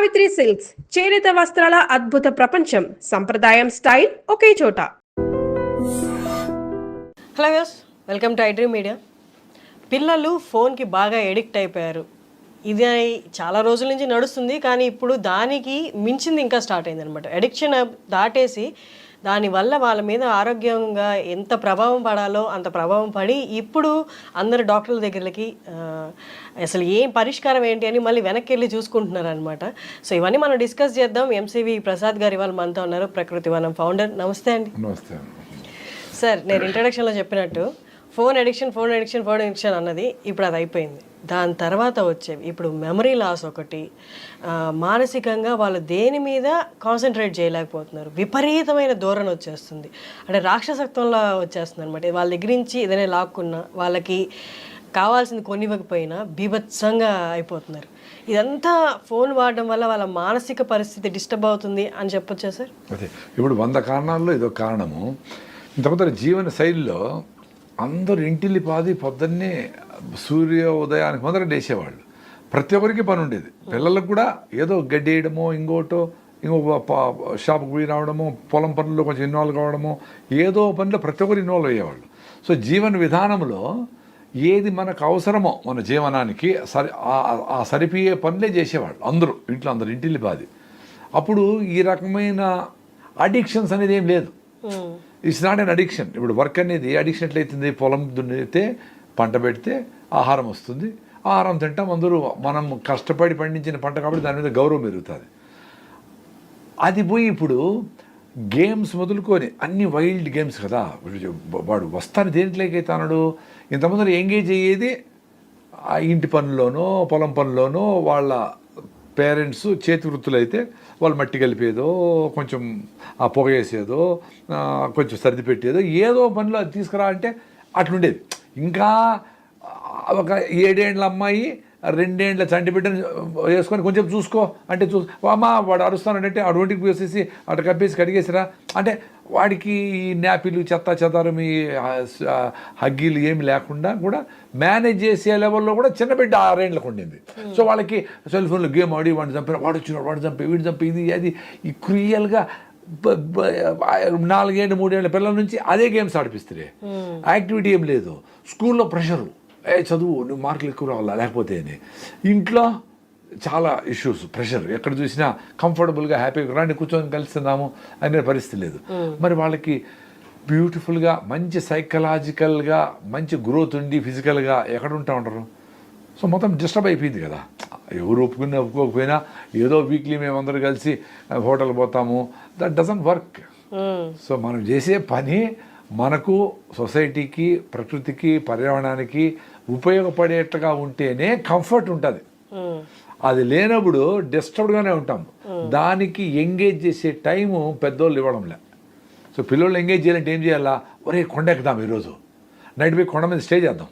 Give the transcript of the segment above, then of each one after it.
Savitri silks చేనేత వస్త్రాల అద్భుత ప్రపంచం. సంప్రదాయం స్టైల్ ఒకే చోట. Hello views, welcome to iDream media. పిల్లలు ఫోన్కి బాగా ఎడిక్ట్ అయిపోయారు. ఇది చాలా రోజుల నుంచి నడుస్తుంది, కానీ ఇప్పుడు దానికి మించింది ఇంకా స్టార్ట్ అయింది అనమాట. అడిక్షన్ దాటేసి దానివల్ల వాళ్ళ మీద ఆరోగ్యంగా ఎంత ప్రభావం పడాలో అంత ప్రభావం పడి ఇప్పుడు అందరు డాక్టర్ల దగ్గరికి అసలు ఏం పరిష్కారం ఏంటి అని మళ్ళీ వెనక్కి వెళ్ళి చూసుకుంటున్నారు అనమాట. సో ఇవన్నీ మనం డిస్కస్ చేద్దాం. ఎంసీవి ప్రసాద్ గారు ఇవాళ మనతో ఉన్నారు, ప్రకృతి వనం ఫౌండర్. నమస్తే అండి. నమస్తే సార్, నేను ఇంట్రడక్షన్లో చెప్పినట్టు ఫోన్ అడిక్షన్ అన్నది ఇప్పుడు అది అయిపోయింది. దాని తర్వాత వచ్చేవి ఇప్పుడు మెమరీ లాస్ ఒకటి, మానసికంగా వాళ్ళు దేని మీద కాన్సన్ట్రేట్ చేయలేకపోతున్నారు. విపరీతమైన ధోరణ వచ్చేస్తుంది, అంటే రాక్షసత్వంలో వచ్చేస్తుంది అనమాట. వాళ్ళ దగ్గర నుంచి ఏదైనా లాక్కున్నా వాళ్ళకి కావాల్సింది కొనివ్వకపోయినా బీభత్సంగా అయిపోతున్నారు. ఇదంతా ఫోన్ వాడడం వల్ల వాళ్ళ మానసిక పరిస్థితి డిస్టర్బ్ అవుతుంది అని చెప్పొచ్చా సార్? అదే ఇప్పుడు 100 కారణాల్లో ఇదో కారణము. ఇంతకుముందు జీవన శైలిలో అందరూ ఇంటిల్లిపాది పొద్దున్నే సూర్యోదయానికి ముందర లేచేవాళ్ళు. ప్రతి ఒక్కరికి పని ఉండేది. పిల్లలకు కూడా ఏదో గడ్డి వేయడమో ఇంకో షాప్కి పోయి రావడమో, పొలం పనుల్లో కొంచెం ఇన్వాల్వ్ కావడమో, ఏదో పనిలో ప్రతి ఒక్కరు ఇన్వాల్వ్ అయ్యేవాళ్ళు. సో జీవన విధానంలో ఏది మనకు అవసరమో మన జీవనానికి ఆ సరిపోయే పనులే చేసేవాళ్ళు అందరూ, ఇంట్లో అందరూ ఇంటిల్లిపాది. అప్పుడు ఈ రకమైన అడిక్షన్స్ అనేది ఏం లేదు. It's not an addiction. ఇప్పుడు వర్క్ అనేది అడిక్షన్ ఎట్లయితుంది? పొలం దున్నితే పంట పెడితే ఆహారం వస్తుంది, ఆహారం తింటాం అందరూ. మనం కష్టపడి పండించిన పంట కాబట్టి దాని మీద గౌరవం పెరుగుతుంది. అది పోయి ఇప్పుడు గేమ్స్ మొదలుకొని అన్ని వైల్డ్ గేమ్స్ కదా. వాడు వస్తాను దేంట్లోకైతే అన్నాడు. ఇంతమంది ఎంగేజ్ అయ్యేది ఆ ఇంటి పనుల్లోనో పొలం పనుల్లోనో. వాళ్ళ పేరెంట్స్ చేతి వృత్తులు అయితే వాళ్ళు మట్టి కలిపేదో, కొంచెం ఆ పొగ వేసేదో, కొంచెం సర్ది పెట్టేదో, ఏదో పనిలో అది తీసుకురా అంటే అట్లుండేది. ఇంకా ఒక 7 ఏళ్ళ అమ్మాయి 2 ఏళ్ళ చంటి బిడ్డను వేసుకొని కొంచెం చూసుకో అంటే అమ్మా వాడు అరుస్తానంటే ఆ ఒంటికి వేసేసి అటు కప్పేసి కడిగేసిరా అంటే వాడికి ఈ న్యాపీలు చెత్త చెదారం ఈ హగ్గీలు ఏమి లేకుండా కూడా మేనేజ్ చేసే లెవెల్లో కూడా చిన్న బిడ్డ 6 ఏళ్ళకు ఉండింది. సో వాళ్ళకి సెల్ ఫోన్లో గేమ్ ఆడి వాడిని చంపిన, వాడు వచ్చినాడు, వాడు చంపి, వీడు చంపి, ఇది అది ఈ క్రియల్గా 4 ఏళ్ళు 3 ఏళ్ళ పిల్లల నుంచి అదే గేమ్స్ ఆడిపిస్తే యాక్టివిటీ ఏం లేదు. స్కూల్లో ప్రెషరు, చదువు నువ్వు మార్కులు ఎక్కువ రావాలా లేకపోతే అని. ఇంట్లో చాలా ఇష్యూస్, ప్రెషర్. ఎక్కడ చూసినా కంఫర్టబుల్గా హ్యాపీగా రాండి కూర్చొని కలుస్తున్నాము అనే పరిస్థితి లేదు. మరి వాళ్ళకి బ్యూటిఫుల్గా మంచి సైకలాజికల్గా మంచి గ్రోత్ ఉండి ఫిజికల్గా ఎక్కడ ఉంటా ఉంటారు? సో మొత్తం డిస్టర్బ్ అయిపోయింది కదా. ఎవరు ఒప్పుకోకపోయినా ఏదో వీక్లీ మేమందరూ కలిసి హోటల్ పోతాము. That doesn't work. సో మనం చేసే పని మనకు సొసైటీకి, ప్రకృతికి, పర్యావరణానికి ఉపయోగపడేట్టుగా ఉంటేనే కంఫర్ట్ ఉంటుంది. అది లేనప్పుడు డిస్టర్బ్డ్గానే ఉంటాం. దానికి ఎంగేజ్ చేసే టైము పెద్దోళ్ళు ఇవ్వడంలే. సో పిల్లలు ఎంగేజ్ చేయాలంటే ఏం చేయాలా? ఒరే కొండ ఎక్కుదాం, ఈరోజు నైట్ పోయి కొండ మీద స్టే చేద్దాం,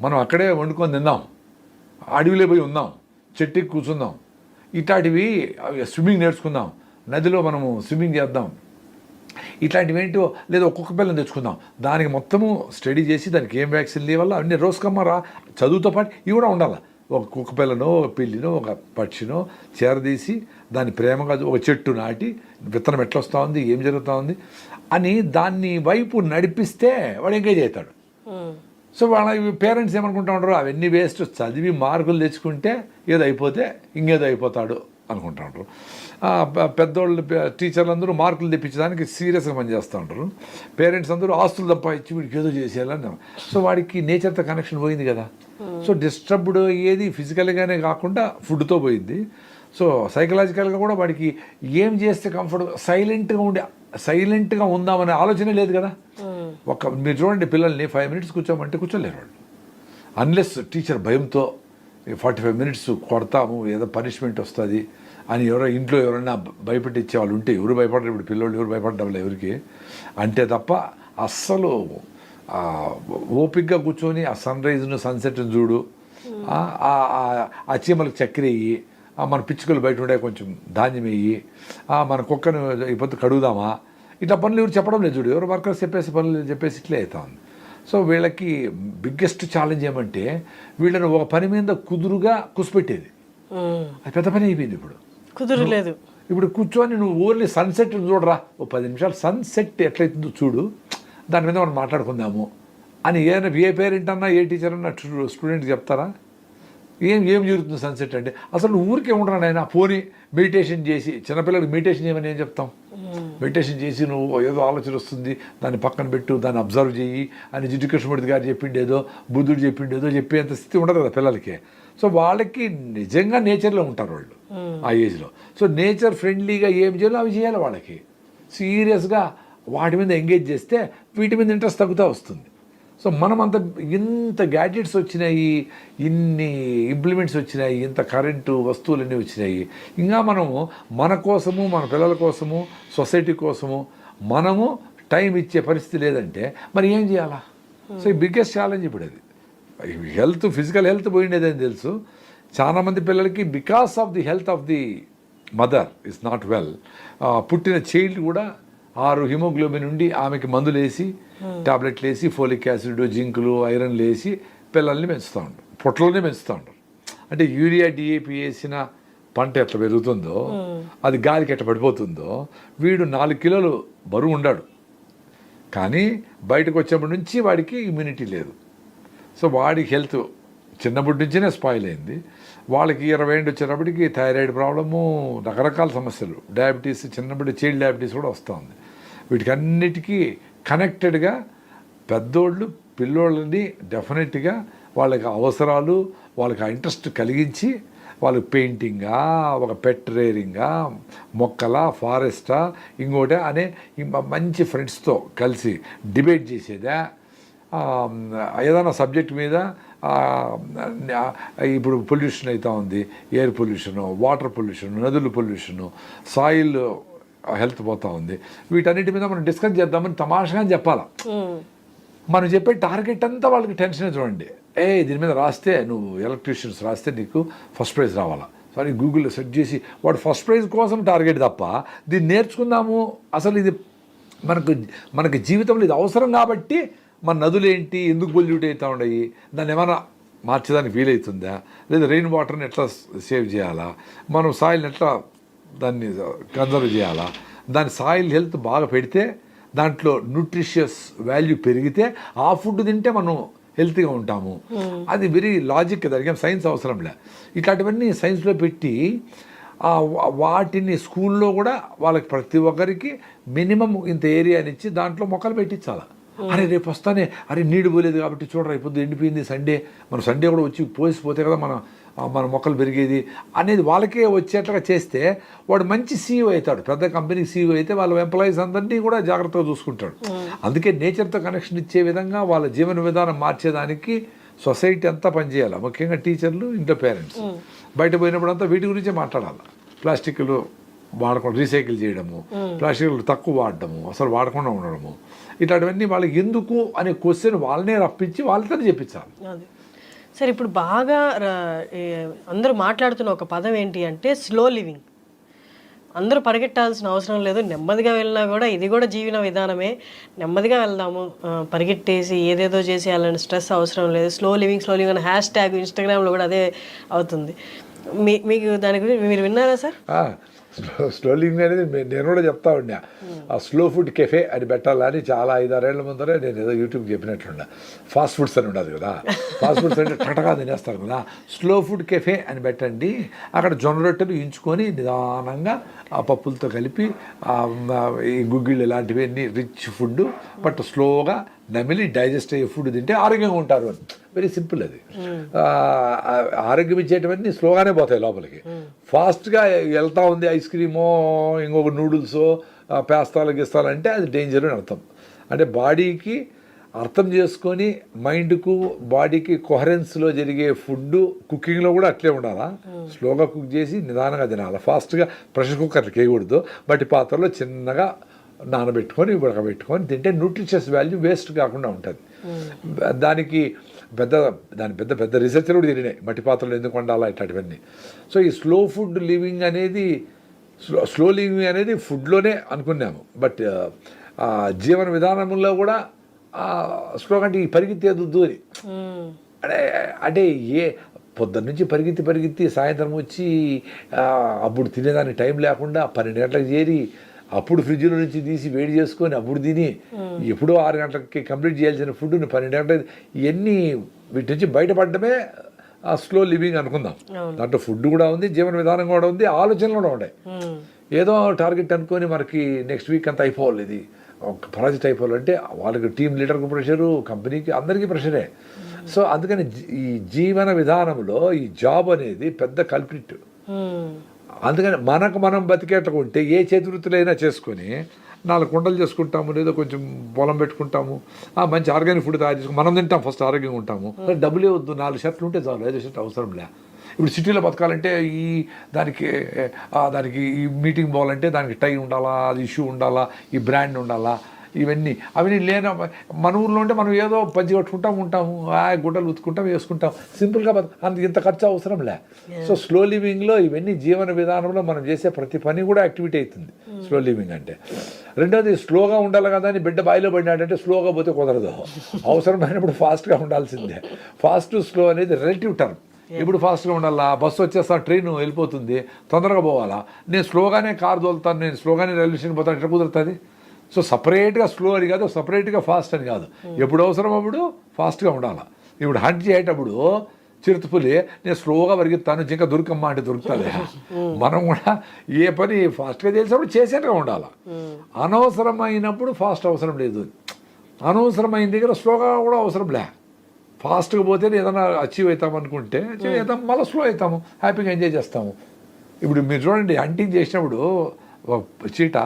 మనం అక్కడే వండుకొని తిందాం, అడవిలో పోయి ఉందాం, చెట్టుకి కూర్చుందాం, ఇట్లాంటివి స్విమ్మింగ్ నేర్చుకుందాం, నదిలో మనము స్విమ్మింగ్ చేద్దాం, ఇట్లాంటివి ఏంటో లేదా ఒక్కొక్క పిల్లని తెచ్చుకుందాం, దానికి మొత్తము స్టడీ చేసి దానికి ఏం వ్యాక్సిన్ లేవల్ల అన్ని రోజుకమ్మరా చదువుతో పాటు ఇవి కూడా ఉండాలి. ఒక కుక్క పిల్లనో, ఒక పిల్లినో, ఒక పక్షినో చేరదీసి దాన్ని ప్రేమగా ఒక చెట్టు నాటి విత్తనం ఎట్లా వస్తూ ఉంది, ఏం జరుగుతూ ఉంది అని దాన్ని వైపు నడిపిస్తే వాడు ఎంగేజ్ అవుతాడు. సో వాళ్ళ పేరెంట్స్ ఏమనుకుంటా ఉంటారు, అవన్నీ వేస్ట్, చదివి మార్కులు తెచ్చుకుంటే ఏదో అయిపోతే ఇంకేదో అయిపోతాడు అనుకుంటా ఉంటారు. పెద్దోళ్ళు టీచర్లు అందరూ మార్కులు తెప్పించడానికి సీరియస్గా పనిచేస్తూ ఉంటారు. పేరెంట్స్ అందరూ ఆస్తులు తప్ప ఇచ్చి వీడికి ఏదో చేసేయాలని. సో వాడికి నేచర్తో కనెక్షన్ పోయింది కదా. సో డిస్టర్బ్డ్ అయ్యేది ఫిజికల్గానే కాకుండా ఫుడ్తో పోయింది. సో సైకలాజికల్గా కూడా వాడికి ఏం చేస్తే కంఫర్ట్, సైలెంట్గా ఉందామనే ఆలోచనే లేదు కదా. మీరు చూడండి, పిల్లల్ని 5 మినిట్స్ కూర్చోమంటే కూర్చోలేరు వాళ్ళు. అన్లెస్ టీచర్ భయంతో 45 మినిట్స్ కొడతాము, ఏదో పనిష్మెంట్ వస్తుంది అని ఇంట్లో ఎవరైనా భయపెట్టించే వాళ్ళు ఉంటే, ఎవరు భయపడరు. ఇప్పుడు పిల్లలు ఎవరు భయపడడం ఎవరికి అంటే తప్ప అస్సలు ఓపిక్గా కూర్చొని ఆ సన్ రైజ్ను సన్సెట్ను చూడు, ఆ చీమలకు చక్కెర వేయి, మన పిచ్చుకలు బయట ఉండే కొంచెం ధాన్యం వేయి, మన కుక్కను ఇప్పుడు కడుగుదామా, ఇట్లా పనులు ఎవరు చెప్పడం లేదు. చూడు, ఎవరు వర్కర్స్ పనులు చెప్పేసి ఇట్లే అవుతా ఉంది. సో వీళ్ళకి బిగ్గెస్ట్ ఛాలెంజ్ ఏమంటే వీళ్ళని ఒక పని మీద కుదురుగా కుసిపెట్టేది. అది పెద్ద పని అయిపోయింది ఇప్పుడు. కుదరలేదు. ఇప్పుడు కూర్చొని నువ్వు ఓన్లీ సన్సెట్ చూడరా, ఓ 10 నిమిషాలు సన్సెట్ ఎట్లయితుందో చూడు, దాని మీద మనం మాట్లాడుకుందాము అని ఏ పేరెంట్ అన్నా ఏ టీచర్ అన్నా స్టూడెంట్ చెప్తారా? ఏం జరుగుతుంది సన్సెట్ అంటే? అసలు ఊరికే ఉండరా నాయన, పోనీ మెడిటేషన్ చేసి, చిన్నపిల్లలకి మెడిటేషన్ చేయమని ఏం చెప్తాం? మెడిటేషన్ చేసి నువ్వు ఏదో ఆలోచన వస్తుంది, దాన్ని పక్కన పెట్టు, దాన్ని అబ్జర్వ్ చేయి అని జిడ్డు కృష్ణమూర్తి గారు చెప్పిండేదో, బుద్ధుడు చెప్పిండేదో చెప్పేంత స్థితి ఉండదు కదా పిల్లలకి. సో వాళ్ళకి నిజంగా నేచర్లో ఉంటారు వాళ్ళు ఆ ఏజ్లో. సో నేచర్ ఫ్రెండ్లీగా ఏం చేయాలో అవి చేయాలి వాళ్ళకి. సీరియస్గా వాటి మీద ఎంగేజ్ చేస్తే వీటి మీద ఇంట్రెస్ట్ తగ్గుతూ వస్తుంది. సో మనమంత ఇంత గ్యాడ్జెట్స్ వచ్చినాయి, ఇన్ని ఇంప్లిమెంట్స్ వచ్చినాయి, ఇంత కరెంటు వస్తువులన్నీ వచ్చినాయి, ఇంకా మనము మన కోసము, మన పిల్లల కోసము, సొసైటీ కోసము మనము టైం ఇచ్చే పరిస్థితి లేదంటే మరి ఏం చేయాలా? సో ఈ బిగ్గెస్ట్ ఛాలెంజ్ ఇప్పుడు అది. హెల్త్, ఫిజికల్ హెల్త్ పోయిండేదని తెలుసు. చాలామంది పిల్లలకి because of the health of the mother is not well, పుట్టిన చైల్డ్ కూడా 6 హిమోగ్లోబిన్ ఉండి ఆమెకి మందులు వేసి, టాబ్లెట్లు వేసి, ఫోలిక్ యాసిడ్, జింకులు, ఐరన్లు వేసి పిల్లల్ని పెంచుతూ ఉంటారు, పొట్టలోనే పెంచుతూ ఉంటారు. అంటే యూరియా, డిఏపి వేసిన పంట ఎట్లా పెరుగుతుందో, అది గాలికి ఎట్లా పడిపోతుందో, వీడు 4 కిలోలు బరువు ఉండాడు, కానీ బయటకు వచ్చేప్పటి నుంచి వాడికి ఇమ్యూనిటీ లేదు. సో వాడికి హెల్త్ చిన్నప్పటి నుంచినే స్పాయిల్ అయింది. వాళ్ళకి 20 ఏళ్ళు వచ్చేటప్పటికి థైరాయిడ్ ప్రాబ్లము, రకరకాల సమస్యలు, డయాబెటీస్, చిన్నప్పటి చైల్డ్ డయాబెటీస్ కూడా వస్తుంది. వీటికి అన్నిటికీ కనెక్టెడ్గా పెద్దోళ్ళు పిల్లోళ్ళని డెఫినెట్గా వాళ్ళకి అవసరాలు, వాళ్ళకి ఆ ఇంట్రెస్ట్ కలిగించి, వాళ్ళకి పెయింటింగా, ఒక పెట్ రేరింగా, మొక్కలా, ఫారెస్టా, ఇంకోటి అనే మంచి ఫ్రెండ్స్తో కలిసి డిబేట్ చేసేదా, ఏదైనా సబ్జెక్ట్ మీద ఇప్పుడు పొల్యూషన్ అవుతూ ఉంది, ఎయిర్ పొల్యూషను, వాటర్ పొల్యూషను, నదుల పొల్యూషను, సాయిల్ హెల్త్ పోతూ ఉంది, వీటన్నిటి మీద మనం డిస్కస్ చేద్దామని తమాషగా చెప్పాలా. మనం చెప్పే టార్గెట్ అంతా వాళ్ళకి టెన్షన్. చూడండి, దీని మీద రాస్తే, నువ్వు ఎలక్ట్రీషియన్స్ రాస్తే నీకు ఫస్ట్ ప్రైజ్ రావాలా, సారీ గూగుల్లో సెర్చ్ చేసి వాడు ఫస్ట్ ప్రైజ్ కోసం టార్గెట్ తప్ప దీన్ని నేర్చుకుందాము, అసలు ఇది మనకి జీవితంలో ఇది అవసరం కాబట్టి మన నదులు ఏంటి, ఎందుకు పొల్యూట్ అవుతూ ఉన్నాయి, దాన్ని ఏమైనా మార్చేదానికి వీలవుతుందా, లేదా రెయిన్ వాటర్ని ఎట్లా సేవ్ చేయాలా, మనం సాయిల్ని ఎట్లా దాన్ని కన్జర్వ్ చేయాలా, దాని సాయిల్ హెల్త్ బాగా పెడితే, దాంట్లో న్యూట్రిషియస్ వాల్యూ పెరిగితే ఆ ఫుడ్ తింటే మనం హెల్త్గా ఉంటాము. అది వెరీ లాజిక్, దానికి ఏం సైన్స్ అవసరంలే. ఇట్లాంటివన్నీ సైన్స్లో పెట్టి వాటిని స్కూల్లో కూడా వాళ్ళకి ప్రతి ఒక్కరికి మినిమం ఇంత ఏరియానిచ్చి దాంట్లో మొక్కలు పెట్టించాలి. అరే రేపు వస్తానే, అరే నీడు పోలేదు కాబట్టి చూడరా ఇప్పుడు ఎండిపోయింది, మనం సండే కూడా వచ్చి పోసిపోతే కదా మన మొక్కలు పెరిగేది అనేది వాళ్ళకే వచ్చేట్లుగా చేస్తే వాడు మంచి సీఈఓ అవుతాడు. పెద్ద కంపెనీకి సీఈఓ అయితే వాళ్ళ ఎంప్లాయీస్ అందరినీ కూడా జాగ్రత్తగా చూసుకుంటాడు. అందుకే నేచర్తో కనెక్షన్ ఇచ్చే విధంగా వాళ్ళ జీవన విధానం మార్చేదానికి సొసైటీ అంతా పనిచేయాలి, ముఖ్యంగా టీచర్లు, ఇంట్లో పేరెంట్స్. బయట పోయినప్పుడు అంతా వీటి గురించే మాట్లాడాలి. ప్లాస్టిక్లు వాడకుండా రీసైకిల్ చేయడము, ప్లాస్టిక్లు తక్కువ వాడడము, అసలు వాడకుండా ఉండడము, ఇట్లాంటివన్నీ వాళ్ళకి ఎందుకు అనే క్వశ్చన్ వాళ్ళనే రప్పించి వాళ్ళతో చెప్పించాలి. సరే, ఇప్పుడు బాగా అందరూ మాట్లాడుతున్న ఒక పదం ఏంటి అంటే స్లో లివింగ్. అందరూ పరిగెట్టాల్సిన అవసరం లేదు, నెమ్మదిగా వెళ్ళినా కూడా ఇది కూడా జీవన విధానమే, నెమ్మదిగా వెళ్దాము, పరిగెట్టేసి ఏదేదో చేసేయాలని స్ట్రెస్ అవసరం లేదు, స్లో లివింగ్ అని హ్యాష్ ట్యాగ్ ఇన్స్టాగ్రామ్లో కూడా అదే అవుతుంది. మీకు దాని గురించి మీరు విన్నారా సార్? స్లో లివింగ్ అనేది నేను కూడా చెప్తా ఉన్నా. ఆ స్లో ఫుడ్ కెఫే అని పెట్టాలని చాలా 5-6 ఏళ్ల ముందరే నేను ఏదో యూట్యూబ్ చెప్పినట్లున్నా. ఫాస్ట్ ఫుడ్స్ అని ఉండదు కదా, ఫాస్ట్ ఫుడ్స్ అంటే టటగా తినేస్తారు కదా, స్లో ఫుడ్ కెఫే అని పెట్టండి. అక్కడ జొన్న రొట్టెలు ఇంచుకొని నిదానంగా ఆ పప్పులతో కలిపి ఈ గుగ్గిళ్ళు ఇలాంటివన్నీ రిచ్ ఫుడ్, బట్ స్లోగా నమిలి డైజెస్ట్ అయ్యే ఫుడ్ తింటే ఆరోగ్యంగా ఉంటారు అని. వెరీ సింపుల్ అది. ఆరోగ్యం ఇచ్చేటివన్నీ స్లోగానే పోతాయి లోపలికి. ఫాస్ట్గా వెళ్తూ ఉంది ఐస్ క్రీమో, ఇంకొక నూడిల్సో, పేస్తాలు గిస్తాలు అంటే అది డేంజర్ అని అర్థం. అంటే బాడీకి అర్థం చేసుకొని మైండ్కు బాడీకి కొహరెన్స్లో జరిగే ఫుడ్ కుకింగ్లో కూడా అట్లే ఉండాలా. స్లోగా కుక్ చేసి నిదానంగా తినాలి. ఫాస్ట్గా ప్రెషర్ కుక్కర్కి వేయకూడదు, బట్టి పాత్రలో చిన్నగా నానబెట్టుకొని ఉడకబెట్టుకొని తింటే న్యూట్రిషియస్ వాల్యూ వేస్ట్ కాకుండా ఉంటుంది. దానికి పెద్ద రీసెర్చ్లు కూడా తిరిగినాయి, మట్టి పాత్రలు ఎందుకు వండాలా ఇట్లాంటివన్నీ. సో ఈ స్లో ఫుడ్ లివింగ్ అనేది, స్లో లివింగ్ అనేది ఫుడ్లోనే అనుకున్నాము, బట్ జీవన విధానంలో కూడా స్లో అంటే ఈ పరిగెత్తేదొద్దు అని. అంటే పొద్దున్న నుంచి పరిగెత్తి సాయంత్రం వచ్చి అప్పుడు తినేదానికి టైం లేకుండా 12 గంటలకు చేరి అప్పుడు ఫ్రిడ్జ్లో నుంచి తీసి వేడి చేసుకొని అప్పుడు తిని ఎప్పుడో 6 గంటలకి కంప్లీట్ చేయాల్సిన ఫుడ్ని 12 గంటలకు ఇవన్నీ వీటి నుంచి బయటపడడమే స్లో లివింగ్ అనుకుందాం. దాంట్లో ఫుడ్ కూడా ఉంది, జీవన విధానం కూడా ఉంది, ఆలోచనలు కూడా ఉన్నాయి. ఏదో టార్గెట్ అనుకొని మనకి నెక్స్ట్ వీక్ అంతా అయిపోవాలి, ఇది ఒక ప్రాజెక్ట్ అయిపోవాలంటే వాళ్ళకి టీం లీడర్కి ప్రెషరు, కంపెనీకి అందరికీ ప్రెషరే. సో అందుకని ఈ జీవన విధానంలో ఈ జాబ్ అనేది పెద్ద కల్ప్రిట్. అందుకని మనం బతికేటకుంటే ఏ చేతివృత్తులైనా చేసుకొని 4 కుండలు చేసుకుంటాము, లేదా కొంచెం పొలం పెట్టుకుంటాము, మంచి ఆర్గానిక్ ఫుడ్ తయారు చేసుకుని మనం తింటాం, ఫస్ట్ ఆరోగ్యంగా ఉంటాము. డబ్బులే వద్దు, 4 షర్ట్లు ఉంటే చాలు, 5 షర్ట్లు అవసరం లే. ఇప్పుడు సిటీలో బతకాలంటే దానికి ఈ మీటింగ్ పోవాలంటే దానికి టై ఉండాలా, అది ఇష్యూ ఉండాలా, ఈ బ్రాండ్ ఉండాలా, అవన్నీ లేని మన ఊర్లో ఉంటే మనం ఏదో పంచి కట్టుకుంటాము, గుడ్డలు ఉతుకుంటాం, వేసుకుంటాం, సింపుల్గా ఇంత ఖర్చు అవసరం లే. సో స్లో లివింగ్లో ఇవన్నీ జీవన విధానంలో మనం చేసే ప్రతి పని కూడా యాక్టివిటీ అవుతుంది స్లో లివింగ్ అంటే. రెండోది స్లోగా ఉండాలి కదా అని బిడ్డ బాయిలో పడినాడంటే స్లోగా పోతే కుదరదు, అవసరమైనప్పుడు ఫాస్ట్గా ఉండాల్సిందే. ఫాస్ట్ స్లో అనేది రిలేటివ్ టర్మ్. ఇప్పుడు ఫాస్ట్గా ఉండాలా, బస్సు వచ్చేస్తా, ట్రైన్ వెళ్ళిపోతుంది, తొందరగా పోవాలా, నేను స్లోగానే కారు తోలుతాను, నేను స్లోగానే రైల్వే స్టేషన్ పోతాను, ఎట్లా కుదురుతుంది? సో సపరేట్గా స్లో అని కాదు, సపరేట్గా ఫాస్ట్ అని కాదు, ఎప్పుడు అవసరం అప్పుడు ఫాస్ట్గా ఉండాలి. ఇప్పుడు హంట్ చేయేటప్పుడు చిరుతపులి నేను స్లోగా పరిగెత్తాను, జింక దొరికమ్మా అంటే దొరుకుతుంది. మనం కూడా ఏ పని ఫాస్ట్గా చేసినప్పుడు చేసేట్టుగా ఉండాలి. అనవసరమైనప్పుడు ఫాస్ట్ అవసరం లేదు, అనవసరమైన దగ్గర స్లోగా కూడా అవసరం లే. ఫాస్ట్గా పోతే ఏదైనా అచీవ్ అవుతాం అనుకుంటే చేద్దాం, మళ్ళీ స్లో అవుతాము, హ్యాపీగా ఎంజాయ్ చేస్తాము. ఇప్పుడు మీరు చూడండి, హంటింగ్ చేసినప్పుడు చీట